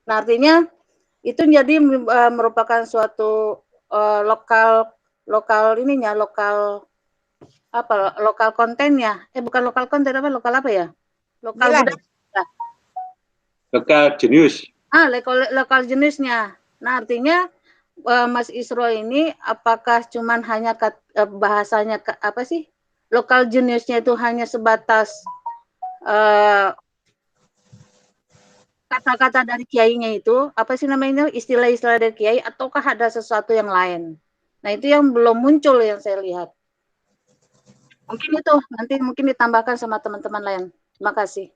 Nah, artinya itu jadi merupakan suatu lokal ininya, lokal kontennya. Bukan lokal konten, lokal apa ya? Lokal budaya. Lokal jenius. Lokal jenisnya. Nah, artinya Mas Isro ini apakah cuman hanya bahasanya apa sih? Lokal jenisnya itu hanya sebatas kata-kata dari kiainya itu, apa sih namanya, istilah-istilah dari kiai, ataukah ada sesuatu yang lain? Nah, itu yang belum muncul yang saya lihat. Mungkin itu, nanti mungkin ditambahkan sama teman-teman lain. Terima kasih.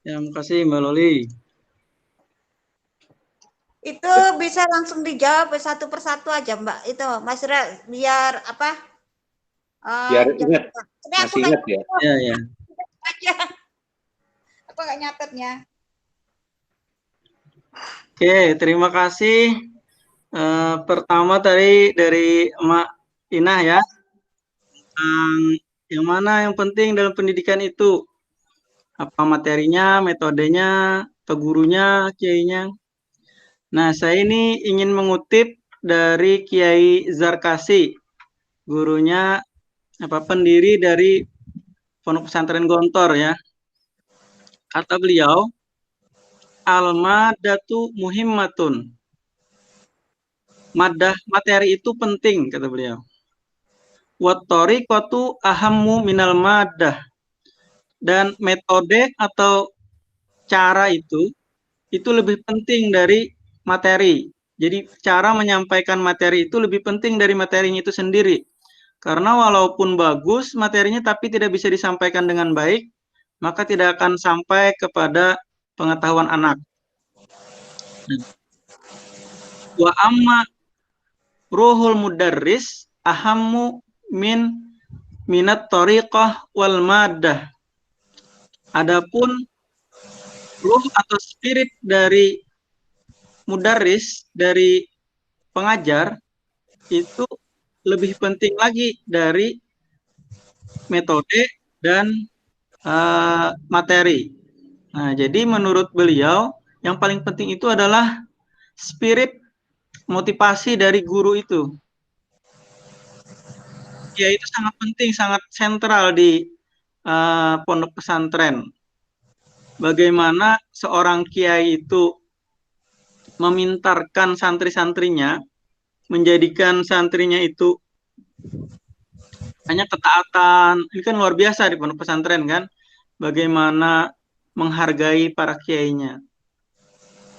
Ya, terima kasih Mbak Loli. Itu bisa langsung dijawab satu persatu aja, Mbak. Itu, Mas Ra, biar apa? Biar ingat. Masih ingat ya? Iya, ya. Apa nggak nyatetnya? Oke, terima kasih. Pertama tadi dari Mak Inah ya. Yang mana yang penting dalam pendidikan itu? Apa materinya, metodenya, atau gurunya, kiainya? Nah, saya ini ingin mengutip dari Kiai Zarkasi, gurunya pendiri dari Pondok Pesantren Gontor ya. Kata beliau, al-madatu muhimmatun. Materi itu penting, kata beliau. Wat thariqatu ahammu minal madah. Dan metode atau cara itu lebih penting dari materi. Jadi cara menyampaikan materi itu lebih penting dari materinya itu sendiri. Karena walaupun bagus materinya tapi tidak bisa disampaikan dengan baik, maka tidak akan sampai kepada pengetahuan anak. Wa amma ruhul mudarris ahammu minat thariqah wal madah. Adapun ruh atau spirit dari mudarris, dari pengajar, itu lebih penting lagi dari metode dan materi. Nah, jadi menurut beliau yang paling penting itu adalah spirit, motivasi dari guru itu. Ya, itu sangat penting, sangat sentral di pondok pesantren. Bagaimana seorang kiai itu memintarkan santri-santrinya, menjadikan santrinya itu hanya ketaatan. Ini kan luar biasa di pondok pesantren kan, bagaimana menghargai para kiainya.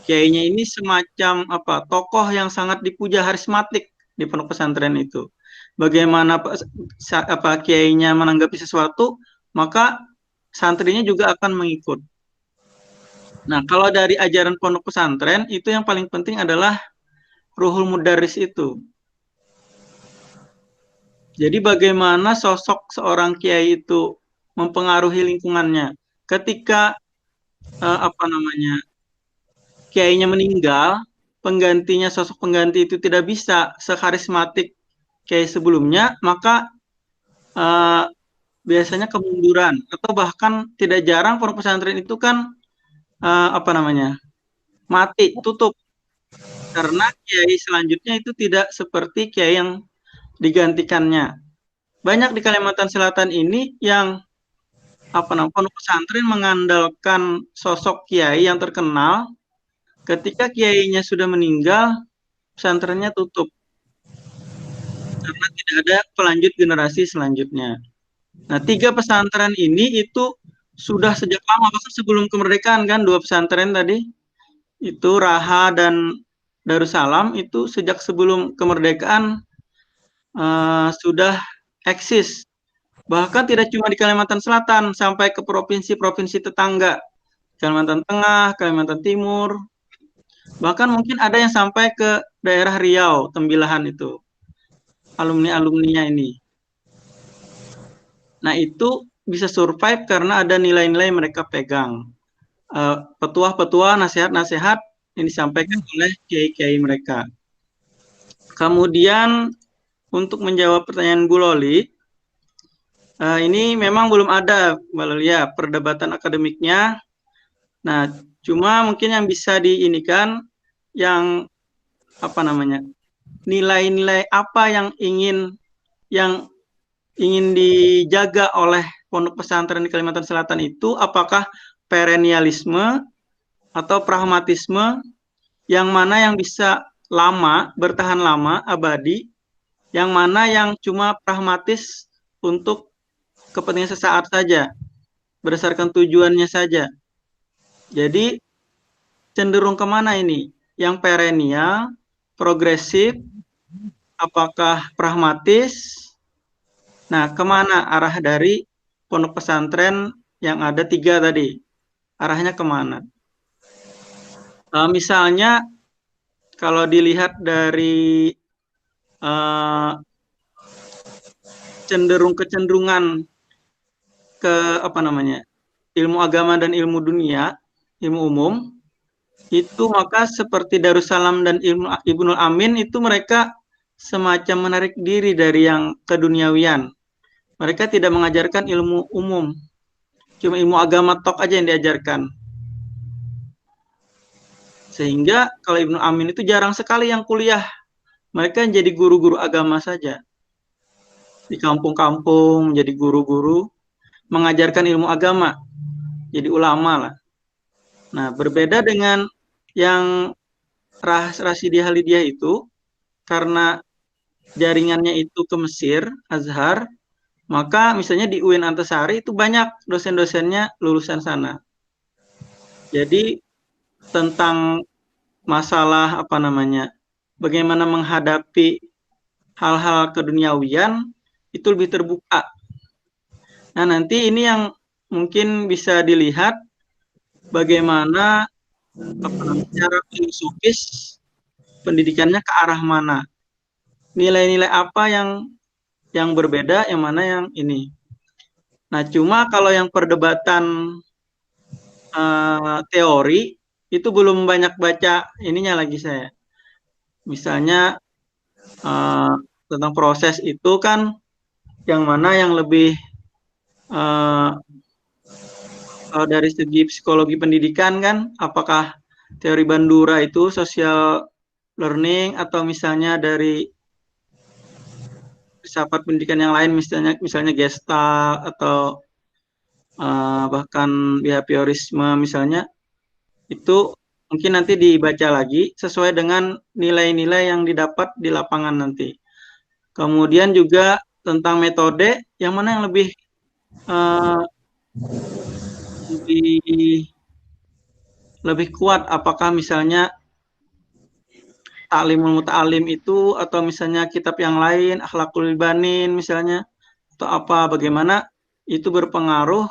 Kiainya ini semacam tokoh yang sangat dipuja, harismatik di pondok pesantren itu. Bagaimana kiainya menanggapi sesuatu, maka santrinya juga akan mengikut. Nah, kalau dari ajaran pondok pesantren, itu yang paling penting adalah ruhul mudarris itu. Jadi bagaimana sosok seorang kiai itu mempengaruhi lingkungannya. Ketika kiainya meninggal, penggantinya, sosok pengganti itu tidak bisa sekarismatik kiai sebelumnya, maka biasanya kemunduran, atau bahkan tidak jarang pondok pesantren itu kan mati, tutup, karena kiai selanjutnya itu tidak seperti kiai yang digantikannya. Banyak di Kalimantan Selatan ini yang pondok pesantren mengandalkan sosok kiai yang terkenal. Ketika kiainya sudah meninggal, pesantrennya tutup karena tidak ada pelanjut generasi selanjutnya. Nah, 3 pesantren ini itu sudah sejak lama, bahkan sebelum kemerdekaan kan, 2 pesantren tadi itu Raha dan Darussalam itu sejak sebelum kemerdekaan sudah eksis. Bahkan tidak cuma di Kalimantan Selatan, sampai ke provinsi-provinsi tetangga. Kalimantan Tengah, Kalimantan Timur, bahkan mungkin ada yang sampai ke daerah Riau, Tembilahan itu. Alumni-alumninya ini. Nah, itu bisa survive karena ada nilai-nilai mereka pegang. Petua-petua, nasihat-nasihat yang disampaikan oleh kiai-kiai mereka. Kemudian untuk menjawab pertanyaan Bu Loli, ini memang belum ada, Mbak Lolia, perdebatan akademiknya. Nah, cuma mungkin yang bisa diinikan, yang apa namanya, nilai-nilai apa yang ingin dijaga oleh pondok pesantren di Kalimantan Selatan itu, apakah perennialisme atau pragmatisme, yang mana yang bisa lama, bertahan lama, abadi, yang mana yang cuma pragmatis untuk kepentingan sesaat saja, berdasarkan tujuannya saja. Jadi cenderung kemana ini? Yang perennial, progresif, apakah pragmatis? Nah, kemana arah dari pondok pesantren yang ada 3 tadi? Arahnya kemana? Misalnya, kalau dilihat dari kecenderungan ke apa namanya, ilmu agama dan ilmu dunia, ilmu umum, itu maka seperti Darussalam dan Ibnul Amin itu mereka semacam menarik diri dari yang keduniawian. Mereka tidak mengajarkan ilmu umum, cuma ilmu agama tok aja yang diajarkan. Sehingga kalau Ibnu Amin itu jarang sekali yang kuliah. Mereka jadi guru-guru agama saja. Di kampung-kampung jadi guru-guru, mengajarkan ilmu agama, jadi ulama lah. Nah, berbeda dengan yang Rasidi Halidiyah itu, karena jaringannya itu ke Mesir, Azhar, maka misalnya di UIN Antasari itu banyak dosen-dosennya lulusan sana. Jadi tentang masalah apa namanya, bagaimana menghadapi hal-hal keduniawian itu lebih terbuka. Nah, nanti ini yang mungkin bisa dilihat bagaimana cara filosofis pendidikannya ke arah mana. Nilai-nilai apa yang berbeda, yang mana yang ini. Nah, cuma kalau yang perdebatan teori itu belum banyak baca ininya lagi saya. Misalnya tentang proses itu kan yang mana yang lebih dari segi psikologi pendidikan kan, apakah teori Bandura itu social learning atau misalnya dari filsafat pendidikan yang lain, misalnya Gestalt atau bahkan behaviorisme misalnya, itu mungkin nanti dibaca lagi sesuai dengan nilai-nilai yang didapat di lapangan nanti. Kemudian juga tentang metode, yang mana yang lebih kuat, apakah misalnya Ta'limul Muta'alim itu, atau misalnya kitab yang lain, Akhlaqul Banin misalnya, atau apa, bagaimana itu berpengaruh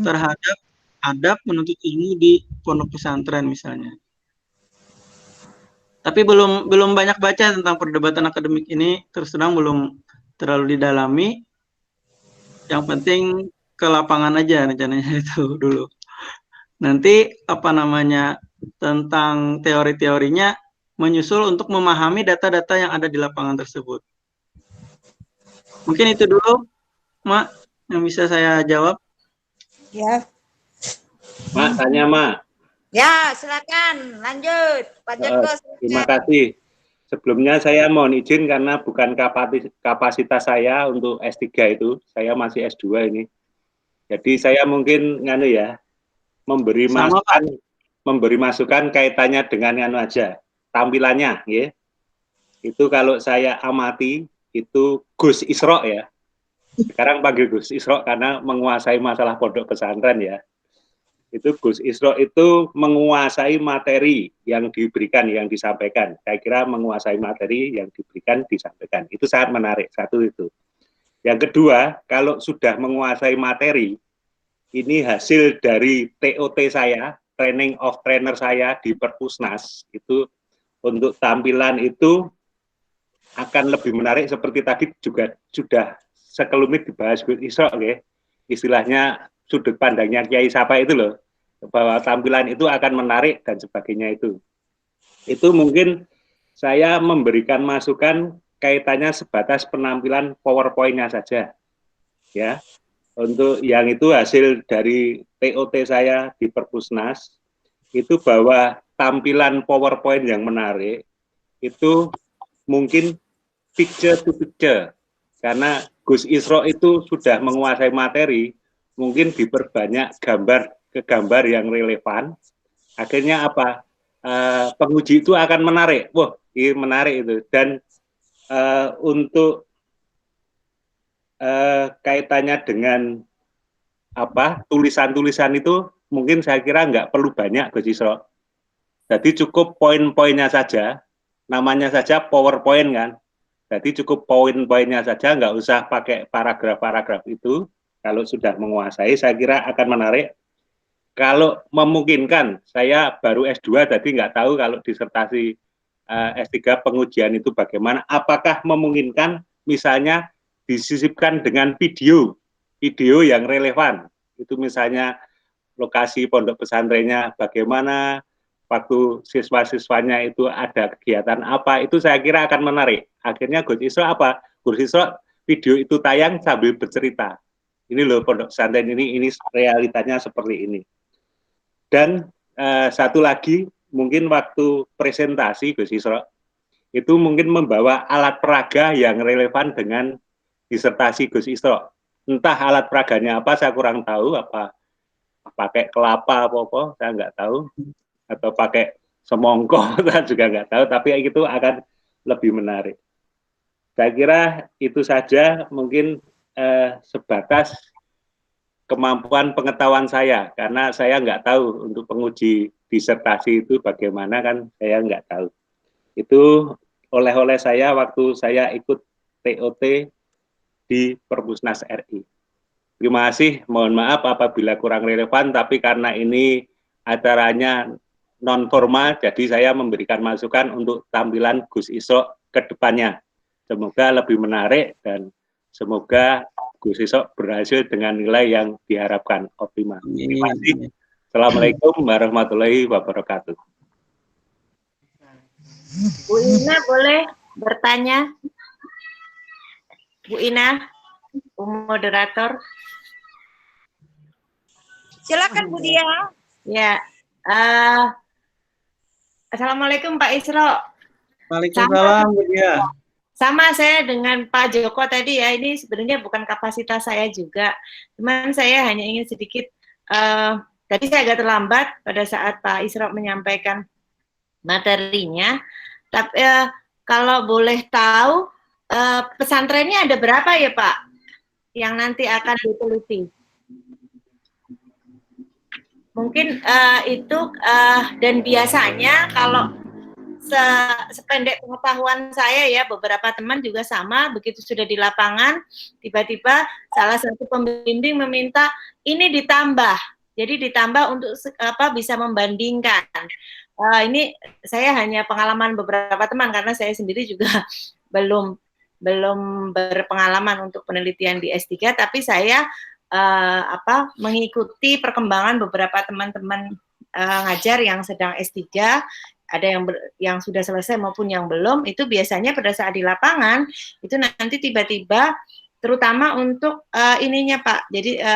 terhadap adab menuntut ilmu di pondok pesantren misalnya. Tapi belum banyak baca tentang perdebatan akademik ini, terus terang belum terlalu didalami. Yang penting ke lapangan aja rencananya itu dulu. Nanti apa namanya, tentang teori-teorinya menyusul untuk memahami data-data yang ada di lapangan tersebut. Mungkin itu dulu, Mak, yang bisa saya jawab. Ya. Mak, tanya, Mak. Ya, silakan lanjut, Pak Joko. Terima kasih. Sebelumnya saya mohon izin karena bukan kapasitas saya untuk S3 itu, saya masih S2 ini. Jadi saya mungkin memberi masukan kaitannya dengan aja tampilannya, ya. Itu kalau saya amati itu Gus Isro ya. Sekarang panggil Gus Isro karena menguasai masalah pondok pesantren ya. Itu Gus Isro itu menguasai materi yang diberikan, yang disampaikan. Saya kira menguasai materi yang diberikan, disampaikan. Itu sangat menarik, satu itu. Yang kedua, kalau sudah menguasai materi, ini hasil dari TOT saya, training of trainer saya di Perpusnas, itu untuk tampilan itu akan lebih menarik seperti tadi juga sudah sekelumit dibahas Gus Isro, okay? Istilahnya sudut pandangnya Kiai Sapa itu loh, bahwa tampilan itu akan menarik dan sebagainya itu. Itu mungkin saya memberikan masukan kaitannya sebatas penampilan PowerPoint-nya saja. Ya. Untuk yang itu hasil dari TOT saya di Perpusnas, itu bahwa tampilan PowerPoint yang menarik itu mungkin picture to picture. Karena Gus Isro itu sudah menguasai materi, mungkin diperbanyak gambar ke gambar yang relevan. Akhirnya apa? Penguji itu akan menarik. Wah, ini menarik itu. Dan untuk kaitannya dengan apa tulisan-tulisan itu mungkin saya kira nggak perlu banyak Gus Isro. Jadi cukup poin-poinnya saja, namanya saja PowerPoint kan. Jadi cukup poin-poinnya saja, nggak usah pakai paragraf-paragraf itu. Kalau sudah menguasai, saya kira akan menarik. Kalau memungkinkan, saya baru S2, jadi nggak tahu kalau disertasi S3 pengujian itu bagaimana. Apakah memungkinkan misalnya disisipkan dengan video yang relevan. Itu misalnya lokasi pondok pesantrennya bagaimana, waktu siswa-siswanya itu ada kegiatan apa, itu saya kira akan menarik. Akhirnya Gus Isro apa? Gus Isro video itu tayang sambil bercerita. Ini loh pondok pesantren ini realitanya seperti ini. Dan satu lagi, mungkin waktu presentasi Gus Isro, itu mungkin membawa alat peraga yang relevan dengan disertasi Gus Isro. Entah alat peraganya apa, saya kurang tahu, apa pakai kelapa apa, saya nggak tahu, atau pakai semongko, saya juga nggak tahu, tapi itu akan lebih menarik. Saya kira itu saja, mungkin sebatas kemampuan pengetahuan saya, karena saya nggak tahu untuk penguji disertasi itu bagaimana, kan saya nggak tahu. Itu oleh-oleh saya waktu saya ikut TOT di Perpusnas RI. Terima kasih, mohon maaf apabila kurang relevan, tapi karena ini acaranya non formal, jadi saya memberikan masukan untuk tampilan Gus Isro ke depannya. Semoga lebih menarik dan semoga Gus Isro berhasil dengan nilai yang diharapkan optimal. Terima kasih. Assalamualaikum warahmatullahi wabarakatuh. Bu Ina boleh bertanya? Bu Ina, Bu moderator. Silakan Bu Dia. Ya. Assalamualaikum Pak Isro. Waalaikumsalam Bu Dia. Sama saya dengan Pak Joko tadi ya, ini sebenarnya bukan kapasitas saya juga, cuman saya hanya ingin sedikit, tadi saya agak terlambat pada saat Pak Isro menyampaikan materinya, tapi kalau boleh tahu, pesantrennya ada berapa ya Pak, yang nanti akan diteliti? Mungkin itu, dan biasanya kalau sependek pengetahuan saya ya, beberapa teman juga sama, begitu sudah di lapangan, tiba-tiba salah satu pembimbing meminta ini ditambah, jadi ditambah untuk bisa membandingkan. Ini saya hanya pengalaman beberapa teman, karena saya sendiri juga belum berpengalaman untuk penelitian di S3, tapi saya mengikuti perkembangan beberapa teman-teman ngajar yang sedang S3, ada yang sudah selesai maupun yang belum. Itu biasanya pada saat di lapangan itu nanti tiba-tiba, terutama untuk ininya Pak, jadi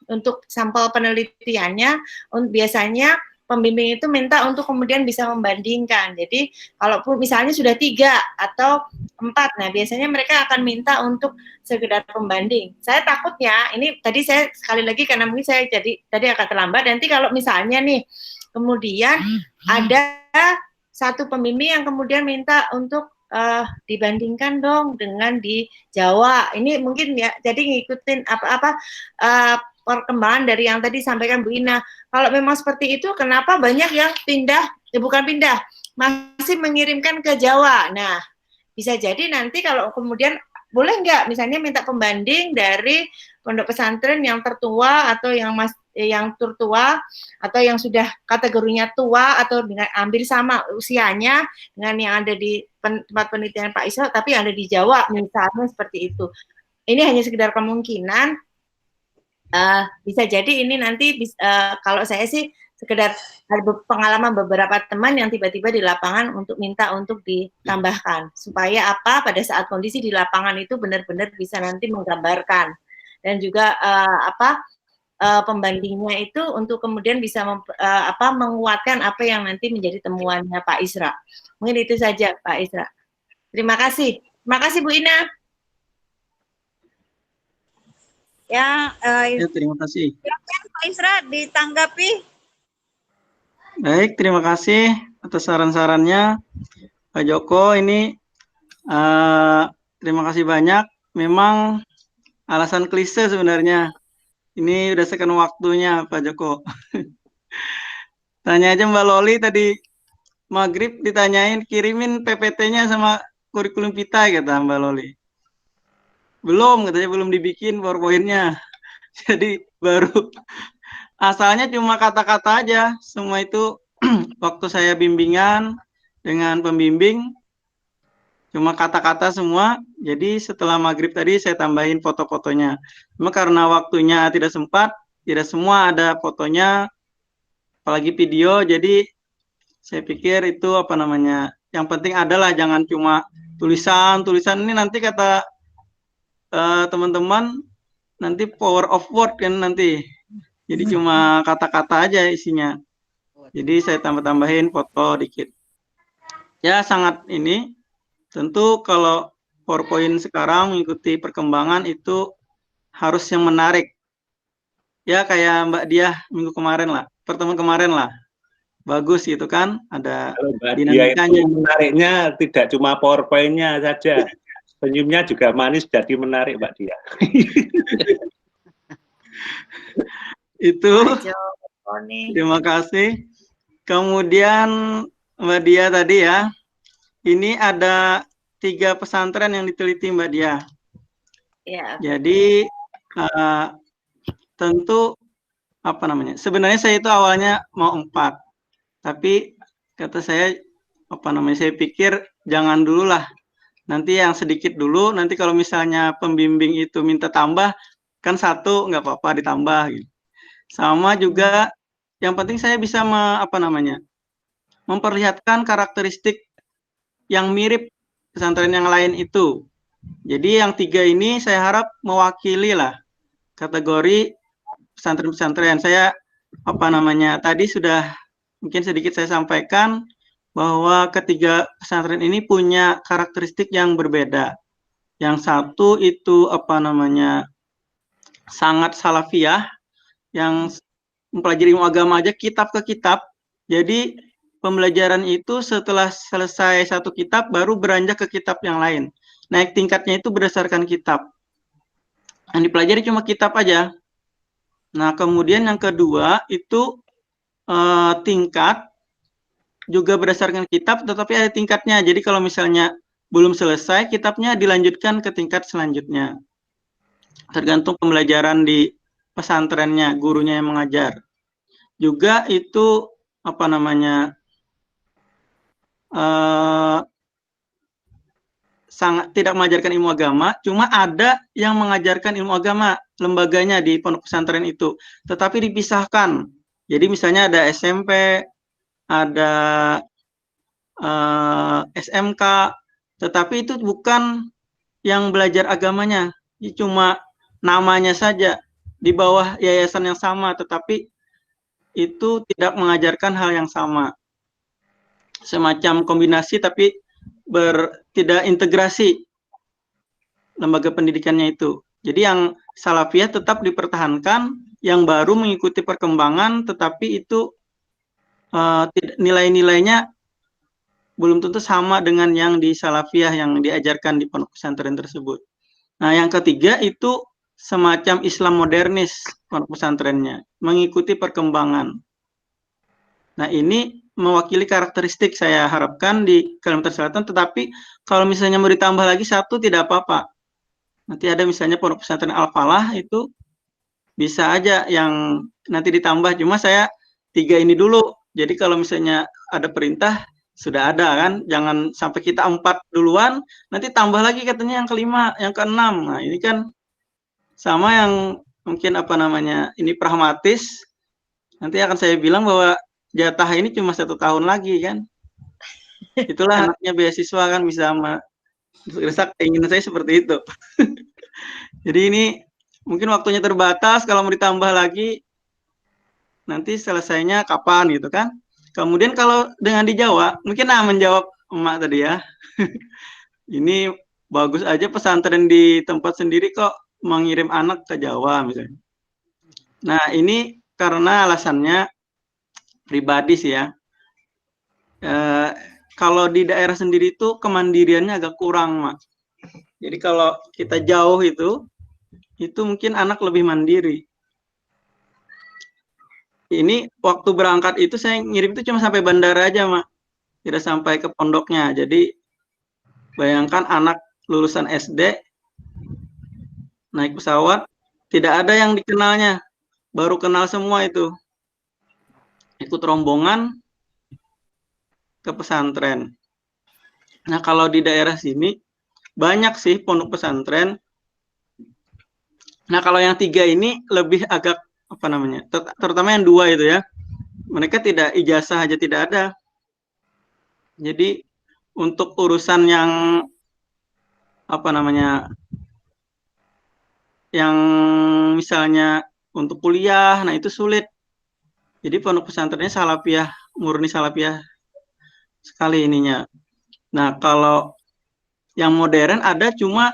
untuk sampel penelitiannya, biasanya pembimbing itu minta untuk kemudian bisa membandingkan. Jadi kalaupun misalnya sudah 3 atau 4, nah biasanya mereka akan minta untuk sekedar pembanding. Saya takutnya, ini tadi saya sekali lagi karena mungkin saya tadi agak terlambat, nanti kalau misalnya nih kemudian ada satu pembimbing yang kemudian minta untuk dibandingkan dong dengan di Jawa. Ini mungkin ya, jadi ngikutin perkembangan dari yang tadi sampaikan Bu Ina. Kalau memang seperti itu, kenapa banyak yang pindah, bukan pindah, masih mengirimkan ke Jawa. Nah, bisa jadi nanti kalau kemudian boleh nggak misalnya minta pembanding dari pondok pesantren yang tertua atau yang tertua atau yang sudah kategorinya tua atau dengan hampir sama usianya dengan yang ada di tempat penelitian Pak Isra tapi yang ada di Jawa misalnya seperti itu. Ini hanya sekedar kemungkinan, bisa jadi ini nanti kalau saya sih sekedar pengalaman beberapa teman yang tiba-tiba di lapangan untuk minta untuk ditambahkan supaya apa pada saat kondisi di lapangan itu benar-benar bisa nanti menggambarkan dan juga pembandingnya itu untuk kemudian bisa menguatkan apa yang nanti menjadi temuannya Pak Isra. Mungkin itu saja Pak Isra. Terima kasih. Terima kasih Bu Ina. Ya, terima kasih. Silakan Pak Isra ditanggapi. Baik, terima kasih atas saran-sarannya Pak Joko. Ini terima kasih banyak. Memang alasan klise sebenarnya. Ini udah sekian waktunya Pak Joko. Tanya aja Mbak Loli tadi maghrib ditanyain kirimin PPT-nya sama kurikulum kita kata Mbak Loli. Belum, katanya belum dibikin PowerPoint-nya. Jadi baru asalnya cuma kata-kata aja. Semua itu waktu saya bimbingan dengan pembimbing cuma kata-kata semua. Jadi setelah maghrib tadi saya tambahin foto-fotonya. Cuma karena waktunya tidak sempat, tidak semua ada fotonya, apalagi video. Jadi saya pikir itu apa namanya, yang penting adalah jangan cuma tulisan ini nanti kata teman-teman nanti power of word kan nanti. Jadi cuma kata-kata aja isinya. Jadi saya tambah-tambahin foto dikit. Ya sangat ini. Tentu kalau PowerPoint sekarang mengikuti perkembangan itu harus yang menarik. Ya kayak Mbak Diah minggu kemarin lah, pertemuan kemarin lah. Bagus gitu kan, ada dinamikanya. Menariknya tidak cuma PowerPoint-nya saja. Senyumnya juga manis jadi menarik Mbak Diah. Itu. Terima kasih. Kemudian Mbak Diah tadi ya. Ini ada 3 pesantren yang diteliti Mbak Diah. Ya. Jadi tentu apa namanya? Sebenarnya saya itu awalnya mau 4, tapi kata saya apa namanya? Saya pikir jangan dulu lah. Nanti yang sedikit dulu. Nanti kalau misalnya pembimbing itu minta tambah, kan 1 nggak apa-apa ditambah. Gitu. Sama juga, yang penting saya bisa memperlihatkan karakteristik yang mirip pesantren yang lain itu. Jadi yang 3 ini saya harap mewakili lah kategori pesantren-pesantren. Saya tadi sudah mungkin sedikit saya sampaikan bahwa ketiga pesantren ini punya karakteristik yang berbeda. Yang satu itu sangat salafiyah, yang mempelajari ilmu agama aja kitab ke kitab. Jadi pembelajaran itu setelah selesai 1 kitab baru beranjak ke kitab yang lain. Naik tingkatnya itu berdasarkan kitab. Yang dipelajari cuma kitab aja. Nah, kemudian yang kedua itu tingkat juga berdasarkan kitab, tetapi ada tingkatnya. Jadi kalau misalnya belum selesai kitabnya dilanjutkan ke tingkat selanjutnya. Tergantung pembelajaran di pesantrennya, gurunya yang mengajar. Juga itu sangat tidak mengajarkan ilmu agama, cuma ada yang mengajarkan ilmu agama lembaganya di pondok pesantren itu, tetapi dipisahkan. Jadi misalnya ada SMP, ada SMK, tetapi itu bukan yang belajar agamanya, cuma namanya saja di bawah yayasan yang sama, tetapi itu tidak mengajarkan hal yang sama. Semacam kombinasi tapi tidak integrasi lembaga pendidikannya itu. Jadi yang salafiyah tetap dipertahankan, yang baru mengikuti perkembangan, tetapi itu nilai-nilainya belum tentu sama dengan yang di salafiyah yang diajarkan di pondok pesantren tersebut. Nah, yang ketiga itu semacam Islam modernis pondok pesantrennya, mengikuti perkembangan. Nah, ini mewakili karakteristik saya harapkan di Kalimantan Selatan, tetapi kalau misalnya mau ditambah lagi satu tidak apa-apa. Nanti ada misalnya pondok pesantren Al-Falah itu bisa aja yang nanti ditambah, cuma saya 3 ini dulu. Jadi kalau misalnya ada perintah sudah ada kan, jangan sampai kita 4 duluan, nanti tambah lagi katanya yang kelima, yang keenam. Nah, ini kan sama yang mungkin apa namanya, ini pragmatis. Nanti akan saya bilang bahwa jatah ini cuma 1 tahun lagi kan. Itulah anaknya beasiswa kan bisa desak keinginan saya seperti itu. Jadi ini mungkin waktunya terbatas, kalau mau ditambah lagi nanti selesainya kapan gitu kan. Kemudian kalau dengan di Jawa, mungkin menjawab emak tadi ya. Ini bagus aja pesantren di tempat sendiri kok mengirim anak ke Jawa misalnya. Nah, ini karena alasannya pribadi sih ya. Kalau di daerah sendiri itu kemandiriannya agak kurang, Mak. Jadi kalau kita jauh itu mungkin anak lebih mandiri. Ini waktu berangkat itu saya ngirim itu cuma sampai bandara aja, Mak. Tidak sampai ke pondoknya. Jadi bayangkan anak lulusan SD naik pesawat, tidak ada yang dikenalnya. Baru kenal semua itu. Ikut rombongan ke pesantren. Nah, kalau di daerah sini banyak sih pondok pesantren. Nah, kalau yang 3 ini lebih agak apa namanya? Terutama yang 2 itu ya. Mereka tidak ijazah aja tidak ada. Jadi untuk urusan yang apa namanya? Yang misalnya untuk kuliah, nah itu sulit. Jadi pondok pesantrennya salafiyah, murni salafiyah sekali ininya. Nah, kalau yang modern ada cuma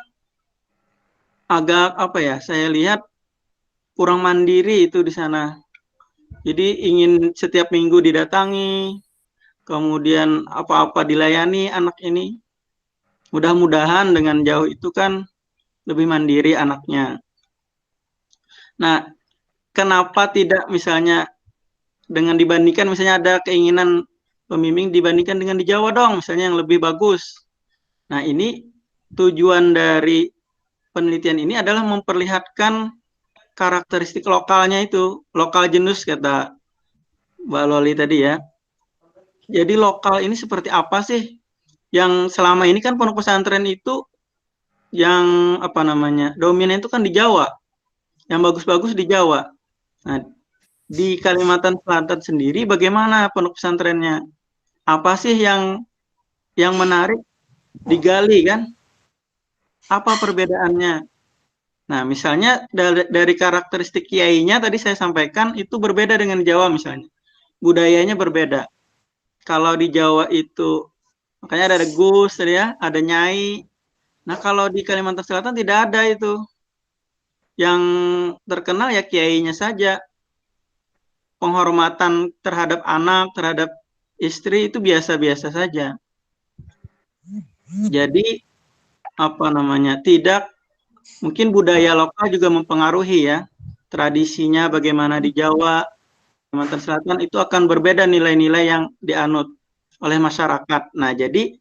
agak apa ya? Saya lihat kurang mandiri itu di sana. Jadi ingin setiap minggu didatangi, kemudian apa-apa dilayani anak ini. Mudah-mudahan dengan jauh itu kan lebih mandiri anaknya. Nah, kenapa tidak misalnya dengan dibandingkan misalnya ada keinginan pembimbing dibandingkan dengan di Jawa dong, misalnya yang lebih bagus. Nah, ini tujuan dari penelitian ini adalah memperlihatkan karakteristik lokalnya itu, lokal jenis kata Mbak Loli tadi ya. Jadi lokal ini seperti apa sih? Yang selama ini kan pondok pesantren itu yang apa namanya dominan itu kan di Jawa, yang bagus-bagus di Jawa. Nah, di Kalimantan Selatan sendiri bagaimana pondok pesantrennya? Apa sih yang menarik digali kan? Apa perbedaannya? Nah, misalnya dari karakteristik kiainya tadi saya sampaikan itu berbeda dengan Jawa misalnya. Budayanya berbeda. Kalau di Jawa itu makanya ada Gus ya, ada Nyai. Nah, kalau di Kalimantan Selatan tidak ada itu. Yang terkenal ya kiainya saja. Penghormatan terhadap anak, terhadap istri itu biasa-biasa saja. Jadi apa namanya? Tidak mungkin budaya lokal juga mempengaruhi ya. Tradisinya bagaimana di Jawa, Kalimantan Selatan itu akan berbeda nilai-nilai yang dianut oleh masyarakat. Nah, jadi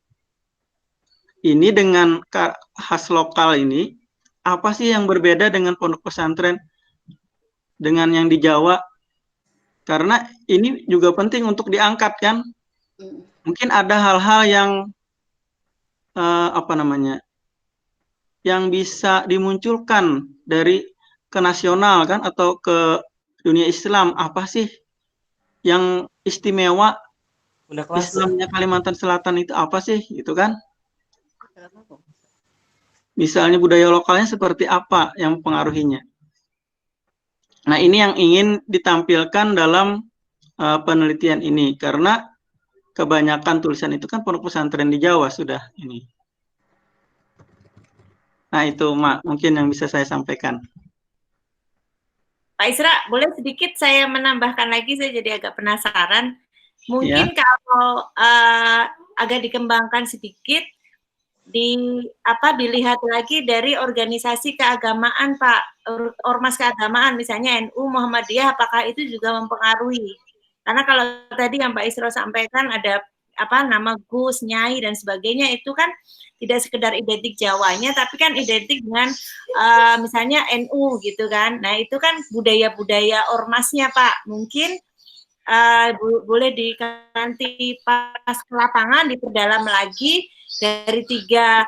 ini dengan khas lokal ini, apa sih yang berbeda dengan pondok pesantren dengan yang di Jawa? Karena ini juga penting untuk diangkat kan. Mungkin ada hal-hal yang apa namanya? Yang bisa dimunculkan dari ke nasional kan atau ke dunia Islam, apa sih yang istimewa Islamnya Kalimantan Selatan itu apa sih gitu kan? Misalnya budaya lokalnya seperti apa yang mempengaruhinya. Nah, ini yang ingin ditampilkan dalam penelitian ini karena kebanyakan tulisan itu kan pondok pesantren di Jawa sudah ini. Nah, itu Mak mungkin yang bisa saya sampaikan. Pak Isra, boleh sedikit saya menambahkan lagi, saya jadi agak penasaran. Mungkin kalau agak dikembangkan sedikit, dilihat lagi dari organisasi keagamaan Pak, ormas keagamaan misalnya NU, Muhammadiyah, apakah itu juga mempengaruhi? Karena kalau tadi yang Pak Isro sampaikan ada nama Gus, Nyai dan sebagainya, itu kan tidak sekedar identik Jawanya, tapi kan identik dengan misalnya NU gitu kan. Nah itu kan budaya-budaya ormasnya Pak. Mungkin boleh nanti pas ke lapangan diperdalam lagi dari 3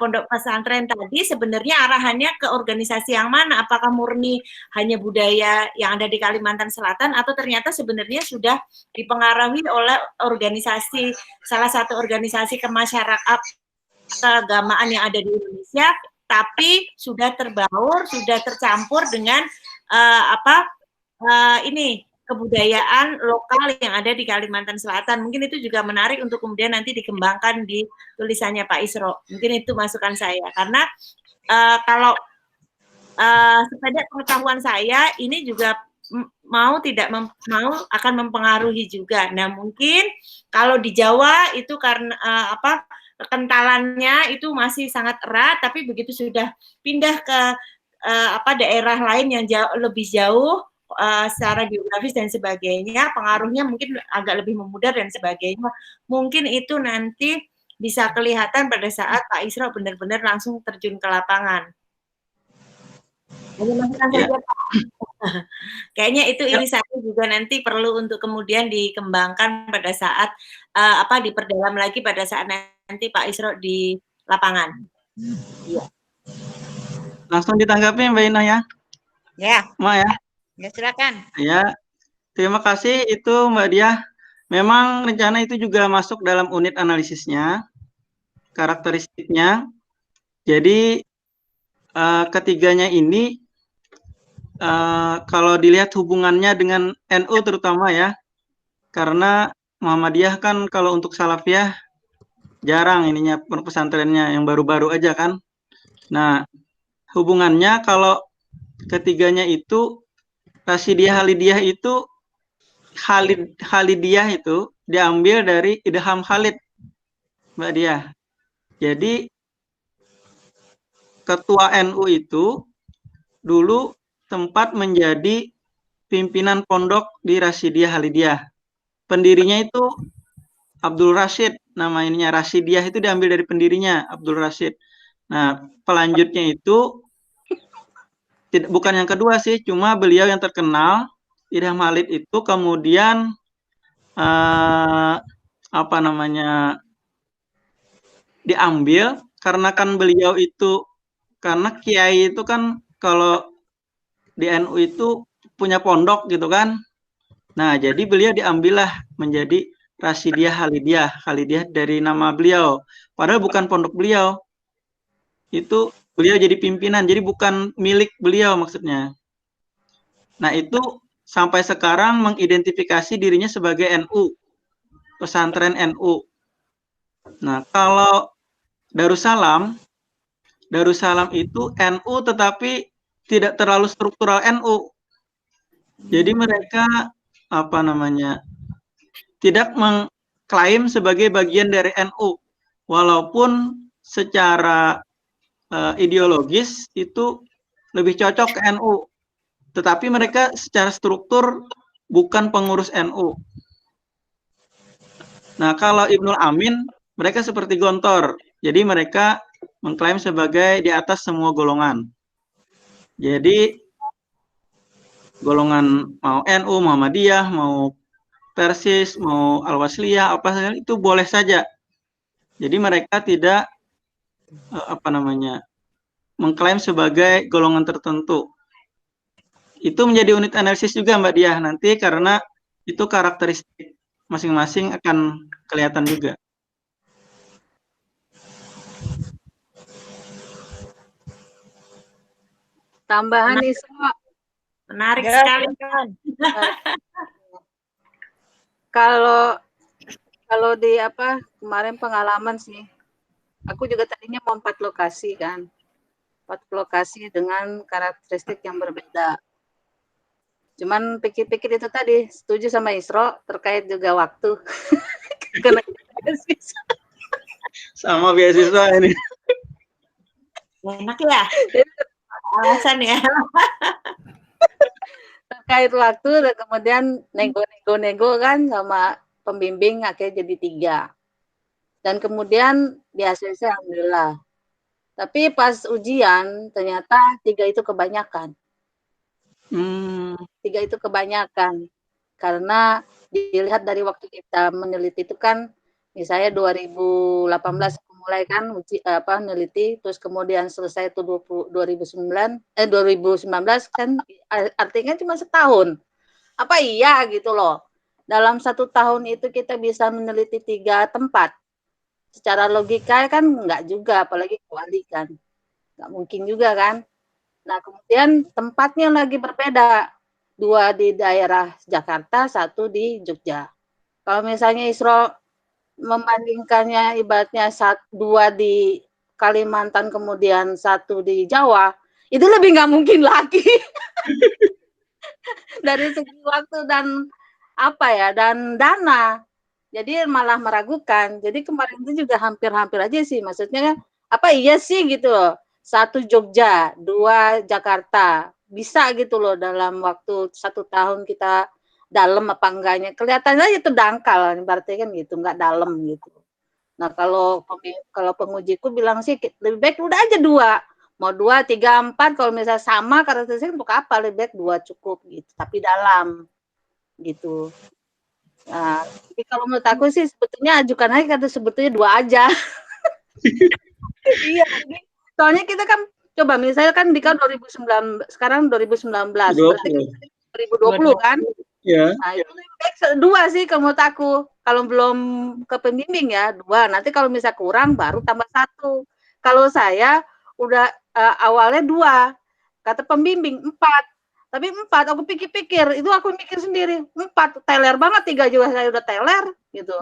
pondok pesantren tadi sebenarnya arahannya ke organisasi yang mana? Apakah murni hanya budaya yang ada di Kalimantan Selatan atau ternyata sebenarnya sudah dipengaruhi oleh organisasi, salah satu organisasi kemasyarakatan keagamaan yang ada di Indonesia, tapi sudah terbaur, sudah tercampur dengan ini kebudayaan lokal yang ada di Kalimantan Selatan. Mungkin itu juga menarik untuk kemudian nanti dikembangkan di tulisannya Pak Isro. Mungkin itu masukan saya. Karena kalau sepeda pengetahuan saya ini juga mau tidak mau akan mempengaruhi juga. Nah mungkin kalau di Jawa itu karena kekentalannya itu masih sangat erat, tapi begitu sudah pindah ke daerah lain yang lebih jauh secara geografis dan sebagainya, pengaruhnya mungkin agak lebih memudar dan sebagainya. Mungkin itu nanti bisa kelihatan pada saat Pak Isro benar-benar langsung terjun ke lapangan. Saja, Pak. Kayaknya itu irisannya juga nanti perlu untuk kemudian dikembangkan pada saat diperdalam lagi pada saat nanti Pak Isro di lapangan. Iya. Langsung ditanggapi Mbak Inah ya. Ya. Ma ya. Ya silakan. Ya, terima kasih itu Mbak Diah. Memang rencana itu juga masuk dalam unit analisisnya, karakteristiknya. Jadi ketiganya ini kalau dilihat hubungannya dengan NU terutama ya, karena Muhammadiyah kan kalau untuk Salafiyah jarang ininya pesantrennya, yang baru-baru aja kan. Nah, hubungannya kalau ketiganya itu Rasidiyah Halidiyah itu Halidiyah itu diambil dari Idham Khalid, Mbak Diah. Jadi ketua NU itu dulu sempat menjadi pimpinan pondok di Rasidiyah Halidiyah. Pendirinya itu Abdul Rashid, nama ininya Rasidiyah itu diambil dari pendirinya Abdul Rashid. Nah, pelanjutnya itu bukan yang kedua sih, cuma beliau yang terkenal, Idham Khalid itu kemudian diambil karena kan beliau itu, karena kiai itu kan kalau di NU itu punya pondok gitu kan. Nah, jadi beliau diambillah menjadi Rasidiyah Halidiyah, Halidiyah dari nama beliau. Padahal bukan pondok beliau. Itu beliau jadi pimpinan, jadi bukan milik beliau maksudnya. Nah, itu sampai sekarang mengidentifikasi dirinya sebagai NU, pesantren NU. Nah, kalau Darussalam itu NU tetapi tidak terlalu struktural NU. Jadi mereka tidak mengklaim sebagai bagian dari NU, walaupun secara ideologis itu lebih cocok ke NU. Tetapi mereka secara struktur bukan pengurus NU. Nah, kalau Ibnul Amin, mereka seperti Gontor. Jadi mereka mengklaim sebagai di atas semua golongan. Jadi golongan mau NU, Muhammadiyah, mau Persis, mau Al-Wasliyah, apa saja itu boleh saja. Jadi mereka tidak mengklaim sebagai golongan tertentu. Itu menjadi unit analisis juga Mbak Diah nanti, karena itu karakteristik masing-masing akan kelihatan juga. Tambahan Isra. Menarik sekali kan. Kalau di kemarin pengalaman sih, aku juga tadinya mau 4 lokasi kan, 4 lokasi dengan karakteristik yang berbeda. Cuman pikir-pikir itu tadi, setuju sama Isro terkait juga waktu. Sama beasiswa ini. Enak ya? Alasan ya. Terkait waktu dan kemudian nego-nego kan sama pembimbing akhirnya jadi 3. Dan kemudian di ACC alhamdulillah. Tapi pas ujian ternyata 3 itu kebanyakan. 3 itu kebanyakan. Karena dilihat dari waktu kita meneliti itu kan misalnya 2018 mulai kan neliti, terus kemudian selesai itu 2019 kan artinya cuma setahun. Apa iya gitu loh. Dalam 1 tahun itu kita bisa meneliti 3 tempat. Secara logika kan enggak juga, apalagi kuali kan. Enggak mungkin juga kan. Nah, kemudian tempatnya lagi berbeda. 2 di daerah Jakarta, 1 di Jogja. Kalau misalnya Isro membandingkannya ibaratnya 2 di Kalimantan kemudian 1 di Jawa, itu lebih nggak mungkin lagi. Dari segi waktu dan dan dana. Jadi malah meragukan. Jadi kemarin itu juga hampir-hampir aja sih, maksudnya iya sih gitu loh. 1 Jogja, 2 Jakarta. Bisa gitu loh dalam waktu 1 tahun kita dalam apa enggaknya. Kelihatannya itu dangkal, berarti kan gitu, enggak dalam gitu. Nah, kalau pengujiku bilang sih lebih baik udah aja 2. Mau 2, 3, 4 kalau misalnya sama karakteristik untuk apa? Lebih baik 2 cukup gitu, tapi dalam gitu. Nah, jadi kalau menurut aku sih sebetulnya ajukan aja kata sebetulnya 2 aja. Iya, soalnya kita kan coba misalnya kan Dika 2019, sekarang 2019, berarti 2020 kan? Iya. Nah, itu lebih baik 2 sih kalau menurut aku. Kalau belum ke pembimbing ya 2, nanti kalau misal kurang baru tambah 1. Kalau saya udah awalnya 2, kata pembimbing 4. Tapi 4 aku pikir-pikir, itu aku mikir sendiri, 4 teler banget, 3 juga saya udah teler gitu.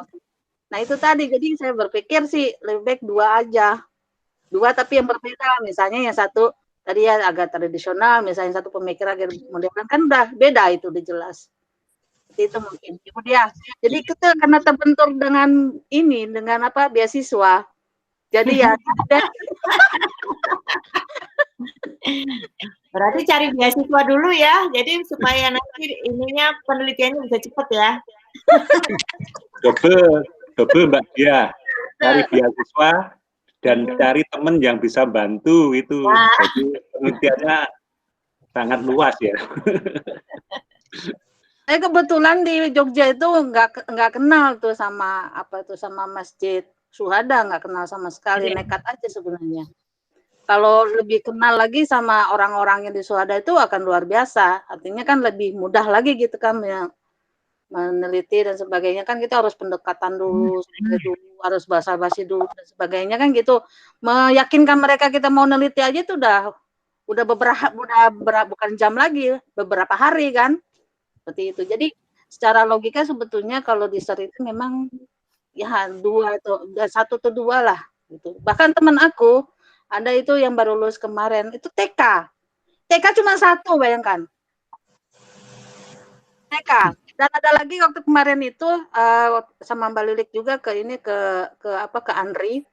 Nah, itu tadi jadi saya berpikir sih lebih baik 2 aja. 2 tapi yang berbeda, misalnya yang 1 tadi ya agak tradisional, misalnya 1 pemikiran modern kan udah beda itu udah jelas. Itu mungkin. Kemudian jadi kita karena terbentur dengan beasiswa. Jadi ya berarti cari beasiswa dulu ya. Jadi supaya nanti ininya penelitiannya bisa cepat ya. Double Mbak Dia. Cari beasiswa dan cari teman yang bisa bantu itu. Jadi penelitiannya sangat luas ya. Kebetulan di Jogja itu nggak kenal tuh sama sama Masjid Syuhada, nggak kenal sama sekali, nekat aja sebenarnya. Kalau lebih kenal lagi sama orang-orang yang di Syuhada itu akan luar biasa. Artinya kan lebih mudah lagi gitu kan ya, meneliti dan sebagainya kan kita harus pendekatan dulu, harus basa-basi dulu dan sebagainya kan gitu. Meyakinkan mereka kita mau neliti aja itu udah bukan jam lagi, beberapa hari kan. Seperti itu. Jadi secara logika sebetulnya kalau di SER itu memang ya 1 atau 2 lah gitu. Bahkan teman aku ada itu yang baru lulus kemarin itu TK. TK cuma 1 bayangkan. TK. Dan ada lagi waktu kemarin itu sama Mbak Lilik juga ke Andri.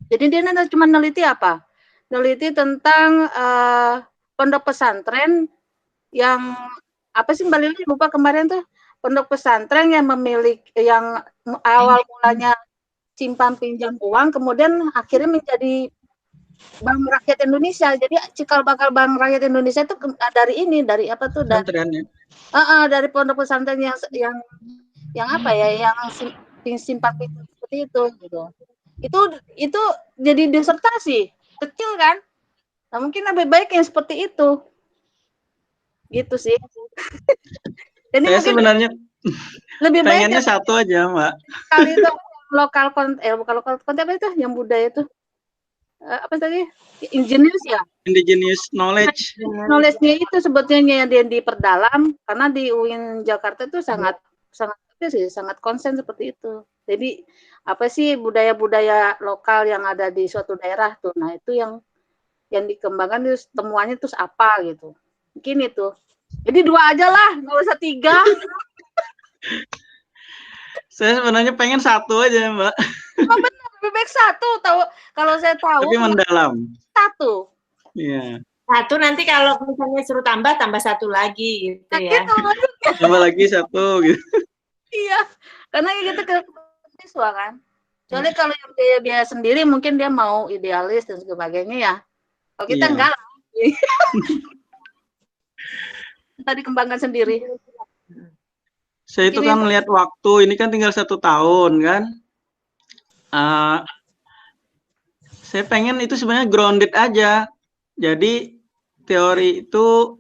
Jadi dia cuma neliti apa? Neliti tentang pondok pesantren yang apa sih Mbak Lili lupa kemarin tuh, pondok pesantren yang yang awal mulanya simpan pinjam uang kemudian akhirnya menjadi Bank Rakyat Indonesia. Jadi cikal bakal Bank Rakyat Indonesia itu dari dari pondok pesantren yang simpan pinjam seperti itu gitu. Itu jadi disertasi kecil kan? Nah, mungkin lebih baik yang seperti itu. Gitu sih. Ini saya sebenarnya lebih pengennya baik 1 aja, Mbak. Kali itu lokal konten apa itu yang budaya itu apa tadi indigenous knowledge-nya itu sebetulnya yang diperdalam karena di UIN Jakarta itu sangat konsen seperti itu. Jadi apa sih budaya-budaya lokal yang ada di suatu daerah tuh. Nah, itu yang dikembangkan itu temuannya terus apa gitu. Mungkin itu. Jadi 2 aja lah, nggak usah 3. Saya sebenarnya pengen 1 aja, Mbak. Oh, benar. lebih baik satu, tahu kalau saya tahu Tapi mendalam. satu. Iya. Satu nanti kalau misalnya suruh tambah satu lagi gitu Nah, ya. gitu maksudnya. Tambah lagi satu gitu. Iya, karena kita ke siswa kan. Soalnya kalau yang dia sendiri mungkin dia mau idealis dan sebagainya ya. Kalau kita Iya. enggak lah. Kita dikembangkan sendiri. Saya itu kan melihat waktu, ini kan tinggal 1 tahun kan. Saya pengen itu sebenarnya grounded aja. Jadi teori itu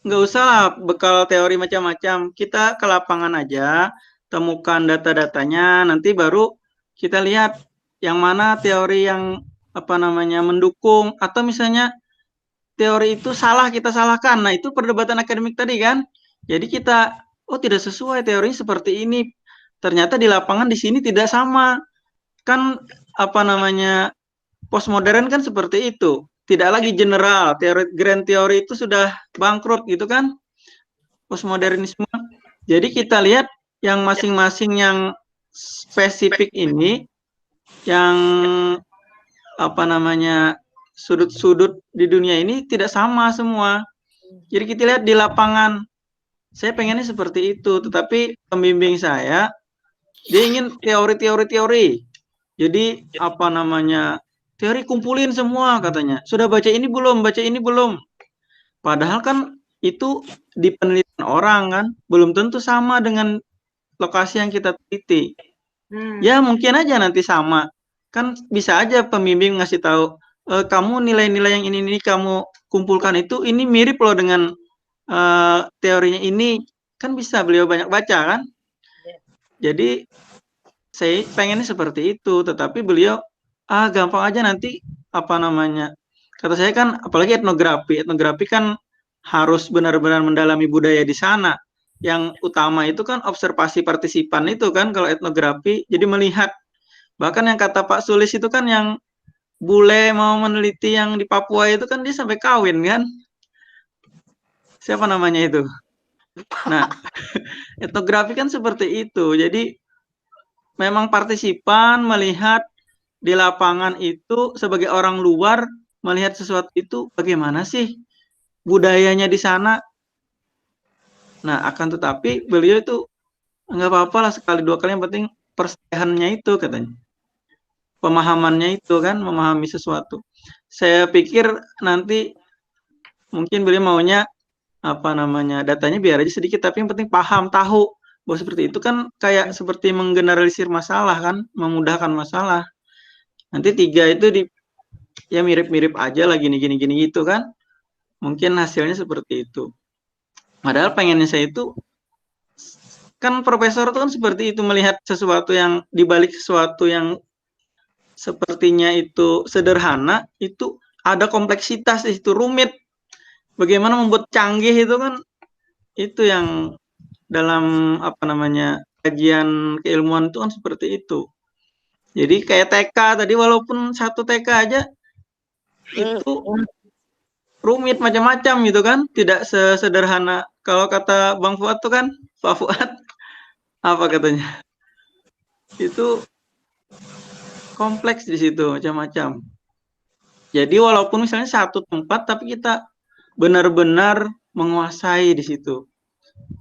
nggak usah lah bekal teori macam-macam. Kita ke lapangan aja, temukan data-datanya, nanti baru kita lihat yang mana teori yang mendukung, atau misalnya teori itu salah, kita salahkan. Nah, itu perdebatan akademik tadi kan. Jadi kita, oh tidak sesuai teorinya seperti ini. Ternyata di lapangan di sini tidak sama. Kan postmodern kan seperti itu. Tidak lagi general, grand teori itu sudah bangkrut gitu kan. Postmodernisme. Jadi kita lihat yang masing-masing yang spesifik ini, yang sudut-sudut di dunia ini tidak sama semua. Jadi kita lihat di lapangan. Saya pengennya seperti itu, tetapi pembimbing saya dia ingin teori. Jadi teori kumpulin semua katanya. Sudah baca ini belum? Padahal kan itu di penelitian orang kan, belum tentu sama dengan lokasi yang kita teliti. Ya mungkin aja nanti sama. Kan bisa aja pembimbing ngasih tahu, kamu nilai-nilai yang ini kamu kumpulkan itu ini mirip loh dengan teorinya ini. Kan bisa, beliau banyak baca kan. Jadi saya pengennya seperti itu, tetapi beliau gampang aja nanti kata saya kan, apalagi etnografi kan harus benar-benar mendalami budaya di sana. Yang utama itu kan observasi partisipan itu kan kalau etnografi, jadi melihat. Bahkan yang kata Pak Sulis itu kan yang bule mau meneliti yang di Papua itu kan dia sampai kawin kan. Siapa namanya itu? Nah, etnografi kan seperti itu. Jadi memang partisipan melihat di lapangan itu sebagai orang luar melihat sesuatu itu bagaimana sih budayanya di sana. Nah, akan tetapi beliau itu nggak apa-apa lah sekali 2 kali, yang penting persehannya itu katanya. Pemahamannya itu kan, memahami sesuatu. Saya pikir nanti mungkin beliau maunya datanya biar aja sedikit, tapi yang penting paham, tahu bahwa seperti itu kan kayak seperti menggeneralisir masalah kan, memudahkan masalah. Nanti 3 itu ya mirip-mirip aja lah gini gitu kan. Mungkin hasilnya seperti itu. Padahal pengennya saya itu kan profesor itu kan seperti itu, melihat sesuatu yang dibalik sesuatu yang sepertinya itu sederhana, itu ada kompleksitas di situ, rumit. Bagaimana membuat canggih itu kan, itu yang dalam kajian keilmuan itu kan seperti itu. Jadi kayak TK tadi, walaupun 1 TK aja itu rumit macam-macam gitu kan, tidak sesederhana kalau kata Bang Fuad tuh kan, Pak Fuad apa katanya? Itu kompleks di situ macam-macam. Jadi walaupun misalnya 1 tempat, tapi kita benar-benar menguasai di situ.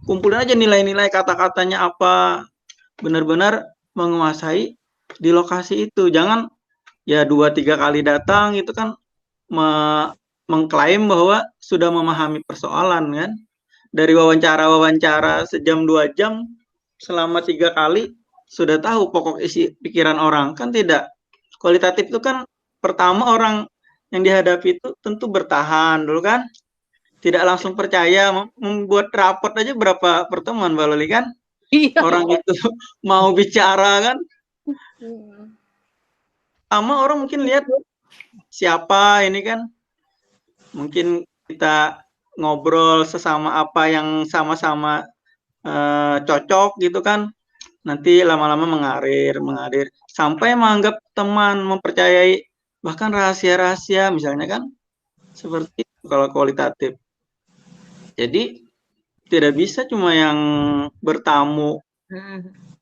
Kumpulin aja nilai-nilai, kata-katanya apa, benar-benar menguasai di lokasi itu. Jangan ya 2-3 kali datang itu kan mengklaim bahwa sudah memahami persoalan kan. Dari wawancara sejam 2 jam, selama 3 kali sudah tahu pokok isi pikiran orang, kan tidak. Kualitatif itu kan pertama orang yang dihadapi itu tentu bertahan dulu kan, tidak langsung percaya. Membuat raport aja berapa pertemuan Mbak Loli kan, orang itu mau bicara kan, sama orang mungkin lihat siapa ini kan, mungkin kita ngobrol sesama apa yang sama-sama cocok gitu kan, nanti lama-lama mengalir sampai menganggap teman, mempercayai bahkan rahasia-rahasia misalnya kan, seperti itu kalau kualitatif. Jadi tidak bisa cuma yang bertamu,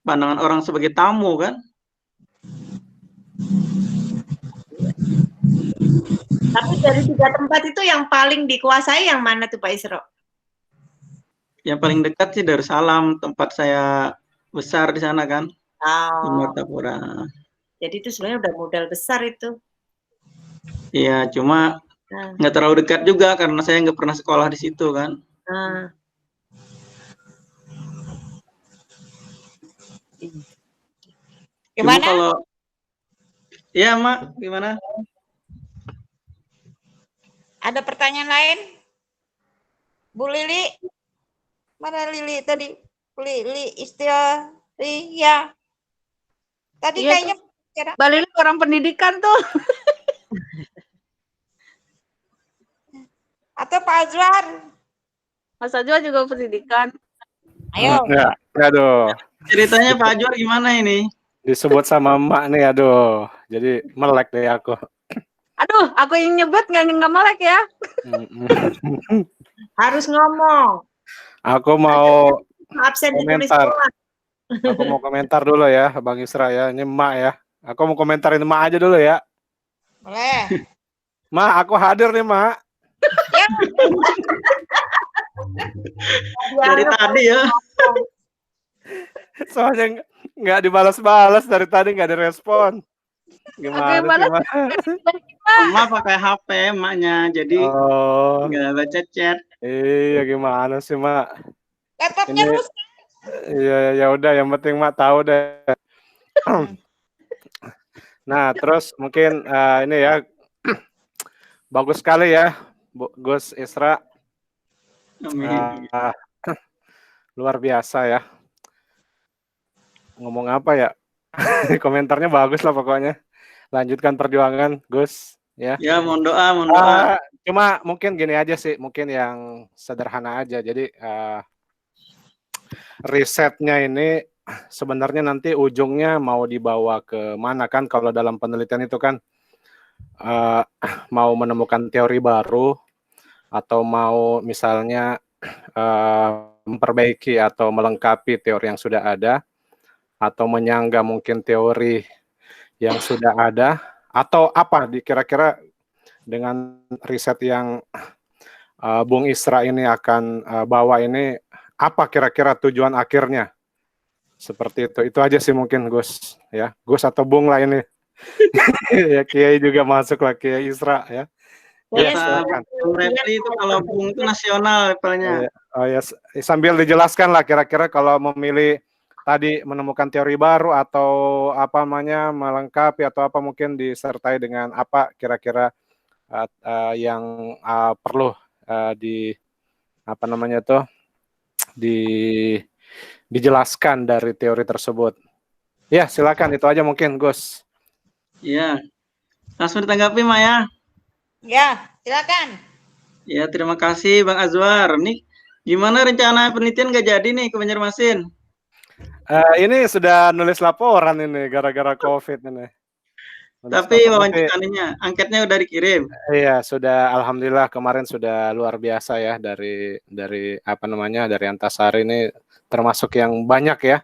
pandangan orang sebagai tamu kan. Tapi dari 3 tempat itu yang paling dikuasai yang mana tuh Pak Isro? Yang paling dekat sih Darussalam, tempat saya besar di sana kan, di Oh, Martapura. jadi itu sebenarnya udah modal besar itu. Iya, cuma Nah, nggak terlalu dekat juga karena saya nggak pernah sekolah di situ kan. nah. Cuma Gimana? kalau, iya Mak, gimana? Ada pertanyaan lain? Bu Lili? Mana Lili tadi? Lili Istiari ya. Tadi Iya kayaknya Mbak Lili orang pendidikan tuh. atau Pak Azwar? Mas Ajwa juga pendidikan. Ayo. Ya, aduh, Ceritanya Pak Ajwar gimana ini? disebut sama emak nih, aduh. Jadi melek deh aku. Aduh, aku yang nyebut nggak melek ya. Harus ngomong. Aku mau Absen ditulis komentar. doang. Aku mau komentar dulu ya, Bang Isra ya. Ini emak ya. Aku mau komentarin emak aja dulu ya. Boleh. Mak, aku hadir nih, Mak. Ya. Dari tadi ya. Soalnya nggak dibalas-balas dari tadi, nggak direspon. Gimana yang balas. sih, Mak? Emak pakai HP emaknya, jadi Oh, nggak baca chat. iya gimana sih, Mak? Laptopnya Ini- rusak. Iya, ya udah, yang penting Mak tahu deh. Nah, terus mungkin ini ya, bagus sekali ya, Gus Isra. Amin. Luar biasa ya. Ngomong apa ya? Komentarnya bagus lah pokoknya. Lanjutkan perjuangan, Gus. Ya. Ya, mohon doa, mohon doa. Cuma mungkin gini aja sih, mungkin yang sederhana aja. Jadi risetnya ini sebenarnya nanti ujungnya mau dibawa ke mana kan? Kalau dalam penelitian itu kan mau menemukan teori baru atau mau misalnya memperbaiki atau melengkapi teori yang sudah ada, atau menyangga mungkin teori yang sudah ada, atau apa kira-kira dengan riset yang Bung Isra ini akan bawa ini, apa kira-kira tujuan akhirnya? Seperti itu aja sih mungkin Gus ya, Gus atau Bung lah ini. Ya, Kiai juga masuk lah, Kiai Isra ya. Yes. Kata Bung Refli itu kalau Bung itu nasional levelnya. Oh ya, sambil dijelaskan lah kira-kira kalau memilih tadi menemukan teori baru atau apa namanya melengkapi atau apa, mungkin disertai dengan apa kira-kira yang perlu di apa namanya tuh dijelaskan dari teori tersebut. Ya, silakan, itu aja mungkin Gus. Iya. Langsung ditanggapi Maya. Ya, silakan. Ya, terima kasih Bang Azwar. Nih, gimana rencana penelitian nggak jadi nih ke Banjarmasin? Ini sudah nulis laporan ini gara-gara COVID ini. Tapi wawancaranya, angketnya udah dikirim. Iya, sudah, alhamdulillah kemarin sudah luar biasa ya, dari apa namanya, dari Antasari ini termasuk yang banyak ya.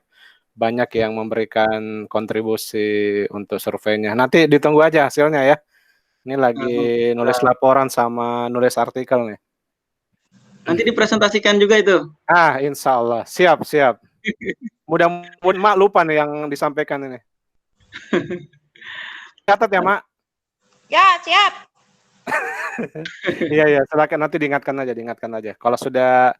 Banyak yang memberikan kontribusi untuk surveinya. Nanti ditunggu aja hasilnya ya. Ini lagi nulis laporan sama nulis artikel nih. Nanti dipresentasikan juga itu. Insya Allah. Siap. Mudah-mudahan Mak lupa nih yang disampaikan ini. Catat ya, Mak. Ya, siap. Iya, silakan, nanti diingatkan aja. Kalau sudah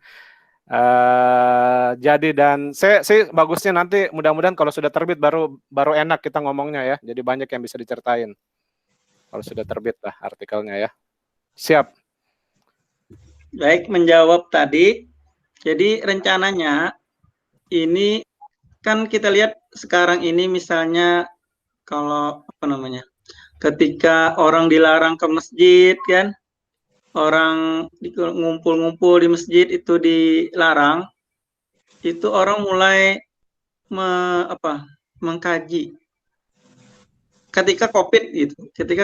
jadi, dan saya bagusnya nanti mudah-mudahan kalau sudah terbit baru enak kita ngomongnya ya. Jadi banyak yang bisa diceritain. Kalau sudah terbit lah artikelnya ya. Siap. Baik, menjawab tadi. Jadi rencananya ini kan kita lihat sekarang ini misalnya kalau apa namanya, ketika orang dilarang ke masjid kan, orang ngumpul-ngumpul di masjid itu dilarang, itu orang mulai mengkaji. Ketika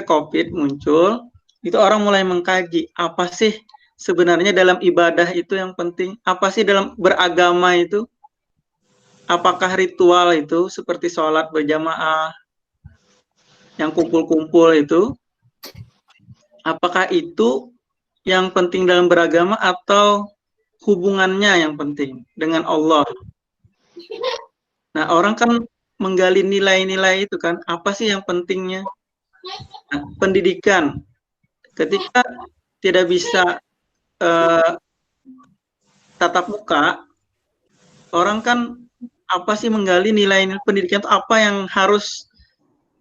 COVID muncul, itu orang mulai mengkaji apa sih sebenarnya dalam ibadah itu yang penting, apa sih dalam beragama itu, apakah ritual itu seperti sholat berjamaah, yang kumpul-kumpul itu, apakah itu yang penting dalam beragama atau hubungannya yang penting dengan Allah? Nah, orang kan menggali nilai-nilai itu kan, apa sih yang pentingnya? Nah, pendidikan, ketika tidak bisa tatap muka, orang kan apa sih menggali nilai pendidikan itu apa yang harus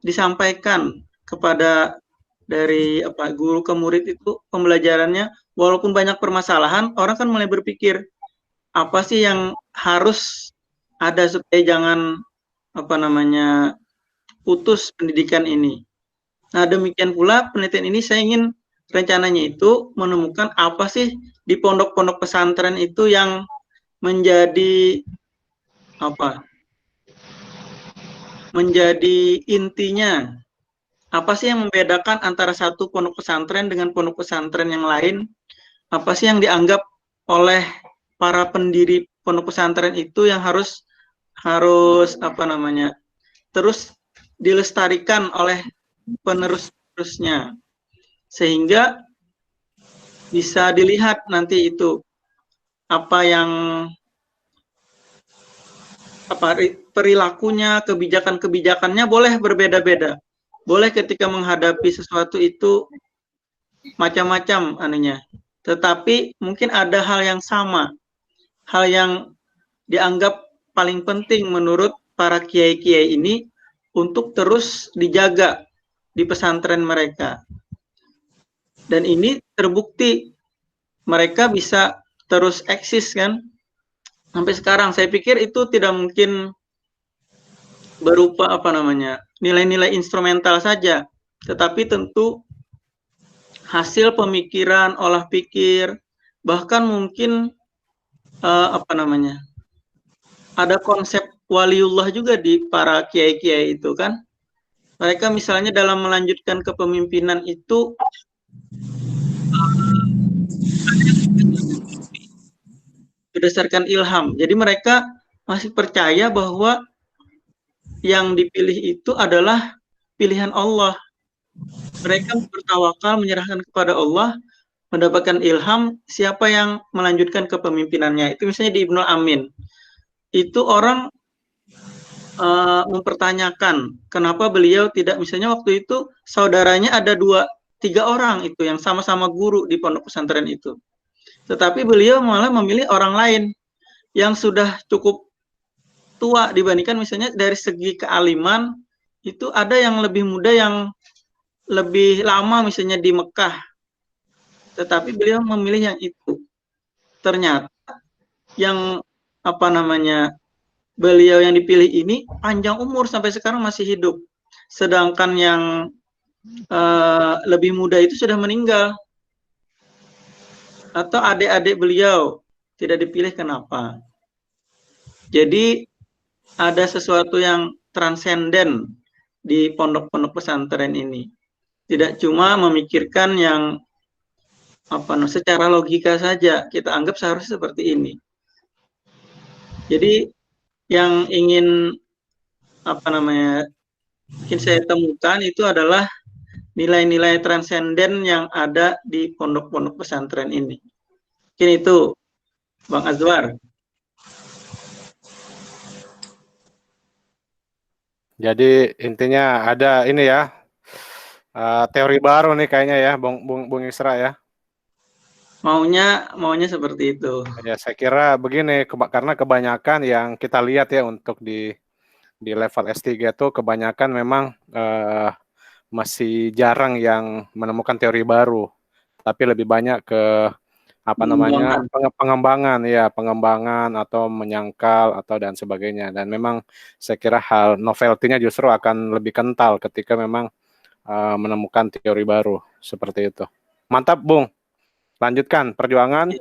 disampaikan kepada dari guru ke murid itu pembelajarannya, walaupun banyak permasalahan, orang kan mulai berpikir apa sih yang harus ada supaya jangan putus pendidikan ini. Nah, demikian pula penelitian ini saya ingin rencananya itu menemukan apa sih di pondok-pondok pesantren itu yang menjadi menjadi intinya. Apa sih yang membedakan antara satu pondok pesantren dengan pondok pesantren yang lain? Apa sih yang dianggap oleh para pendiri pondok pesantren itu yang harus terus dilestarikan oleh penerus-penerusnya, sehingga bisa dilihat nanti itu perilakunya, kebijakannya boleh berbeda-beda. Boleh ketika menghadapi sesuatu itu macam-macam anunya. Tetapi mungkin ada hal yang sama, hal yang dianggap paling penting menurut para kiai-kiai ini untuk terus dijaga di pesantren mereka. Dan ini terbukti mereka bisa terus eksis kan sampai sekarang. Saya pikir itu tidak mungkin berupa nilai-nilai instrumental saja, tetapi tentu hasil pemikiran, olah pikir, bahkan mungkin ada konsep waliullah juga di para kiai-kiai itu kan. Mereka misalnya dalam melanjutkan kepemimpinan itu berdasarkan ilham. Jadi mereka masih percaya bahwa yang dipilih itu adalah pilihan Allah. Mereka bertawakal, menyerahkan kepada Allah, mendapatkan ilham siapa yang melanjutkan kepemimpinannya. Itu misalnya di Ibnu Amin. Itu orang mempertanyakan kenapa beliau tidak, misalnya waktu itu saudaranya ada 2-3 orang itu yang sama-sama guru di pondok pesantren itu. Tetapi beliau malah memilih orang lain yang sudah cukup tua dibandingkan misalnya dari segi kealiman itu ada yang lebih muda yang lebih lama misalnya di Mekah. Tetapi beliau memilih yang itu. Ternyata yang beliau yang dipilih ini panjang umur sampai sekarang masih hidup. Sedangkan yang lebih muda itu sudah meninggal. Atau adik-adik beliau tidak dipilih, kenapa? Jadi ada sesuatu yang transenden di pondok-pondok pesantren ini. Tidak cuma memikirkan yang secara logika saja, kita anggap seharusnya seperti ini. Jadi yang ingin mungkin saya temukan itu adalah nilai-nilai transenden yang ada di pondok-pondok pesantren ini. Mungkin itu, Bang Azwar. Jadi intinya ada ini ya, teori baru nih kayaknya ya, Bung Isra ya. Maunya seperti itu. Ya saya kira begini, karena kebanyakan yang kita lihat ya untuk di level S3 itu kebanyakan memang masih jarang yang menemukan teori baru, tapi lebih banyak ke pengembangan atau menyangkal atau dan sebagainya. Dan memang saya kira hal novelty-nya justru akan lebih kental ketika memang menemukan teori baru seperti itu. Mantap, Bung. Lanjutkan perjuangan.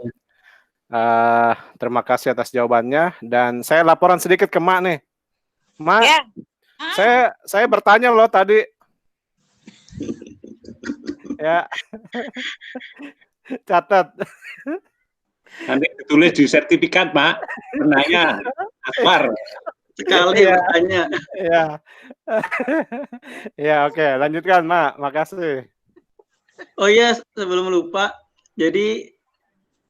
Terima kasih atas jawabannya. Dan saya laporan sedikit ke Mak nih. Mak, ya. Saya bertanya loh tadi. Ya. Catat. Nanti ditulis di sertifikat, Pak. Benarnya Akbar. sekali Iya. bertanya. Iya. Ya, oke, lanjutkan, Mak. Makasih. Oh iya, sebelum lupa. Jadi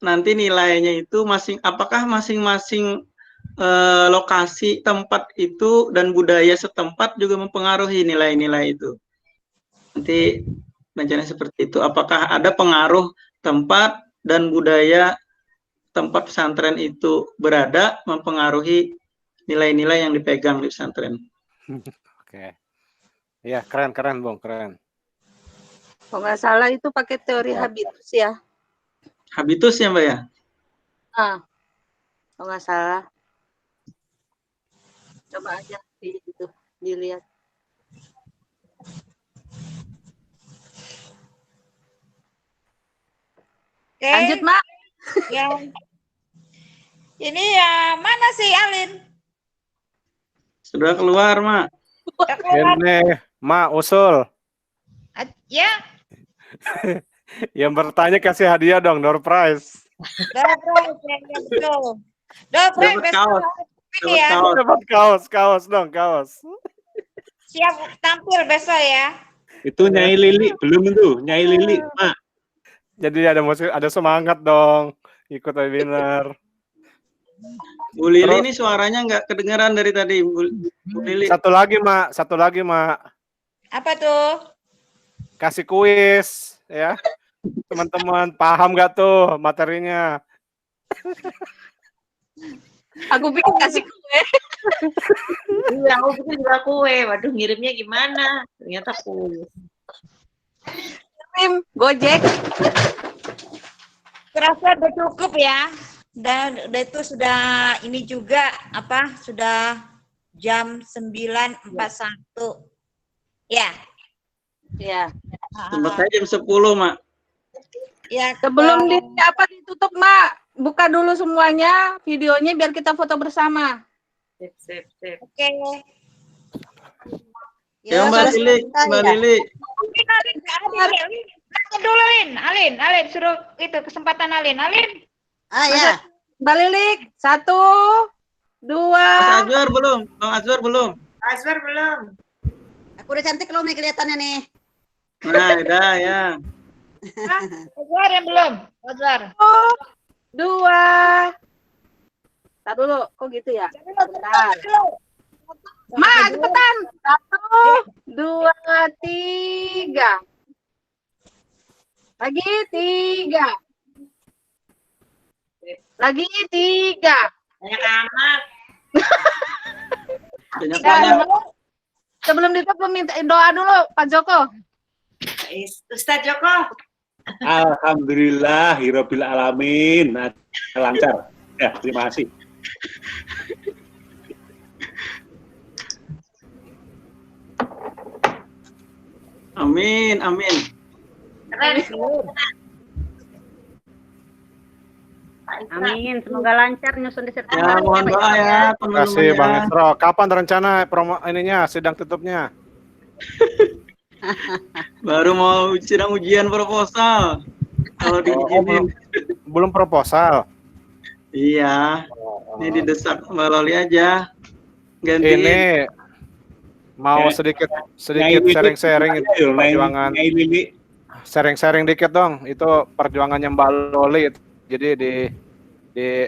nanti nilainya itu apakah masing-masing lokasi tempat itu dan budaya setempat juga mempengaruhi nilai-nilai itu. Nanti rencana seperti itu. Apakah ada pengaruh tempat dan budaya tempat pesantren itu berada mempengaruhi nilai-nilai yang dipegang di pesantren? Oke. Iya, keren, Bung, keren. Kalau nggak salah itu pakai teori habitus ya. Habitus ya, Mbak ya? Kalau nggak salah. Coba aja dilihat. Oke. Lanjut, Mak. Ya. Ini ya mana sih Alin? Sudah keluar, Mak. Ini, Mak, usul. Ya, Yang bertanya kasih hadiah dong, door prize. door prize, ya, betul. Door prize Dapat besok kaos. ini ya. Dapat kaos dong, kaos. Siap tampil besok ya. Itu Nyai Lili, belum itu. Nyai Lili, Mak. Jadi ada semangat dong ikut webinar. Bu Lili Terus- ini suaranya nggak kedengaran dari tadi, Bu Lili. Satu lagi, Mak. Apa tuh? Kasih kuis, ya. Teman-teman, paham nggak tuh materinya? Aku pikir kasih kue. Iya, aku pikir juga kue. Waduh, ngirimnya gimana? Ternyata kue. Kirim Gojek. Terasa udah cukup ya. Udah itu sudah ini juga sudah jam 9.41. Ya. Ya. Sebetulnya jam 10, Mak. Ya, Sebelum ditutup, Mak, buka dulu semuanya videonya biar kita foto bersama. Sip. Oke. Ya, Mbak Lili, Mbak Lili. Alin, suruh itu kesempatan Alin. Ya. Mbak Lilik, 1, 2. Mas Azwar belum? Bang Azwar belum? Azwar belum. Aku udah cantik loh nih kelihatannya nih. Nah, udah ya. Azwar yang belum. Azwar. 2. Tar dulu, kok gitu ya? Bentar. Ma, cepetan. 1, 2, 3. Lagi 3. Lagi 3. Banyak amat. Banyak-banyak. Sebelum ditutup minta doa dulu, Pak Joko. Ustaz Joko. Alhamdulillah, Hirobil Alamin. Nah, lancar. Ya, terima kasih. Amin. Keren. Amin, semoga lancar nyusun disertasi. Ya, mohon doa ya, Terima kasih, teman-teman Bang ya. Esro. Kapan rencana sidang tutupnya? Baru mau sidang ujian proposal. Kalau diizinin. Belum proposal. Iya. Ini didesak Mbak Loli aja. Gantiin. Ini mau sedikit sharing-sharing itu perjuangan. Nyai Lili. Sharing-sharing dikit dong. Itu perjuangannya Mbak Loli. Jadi di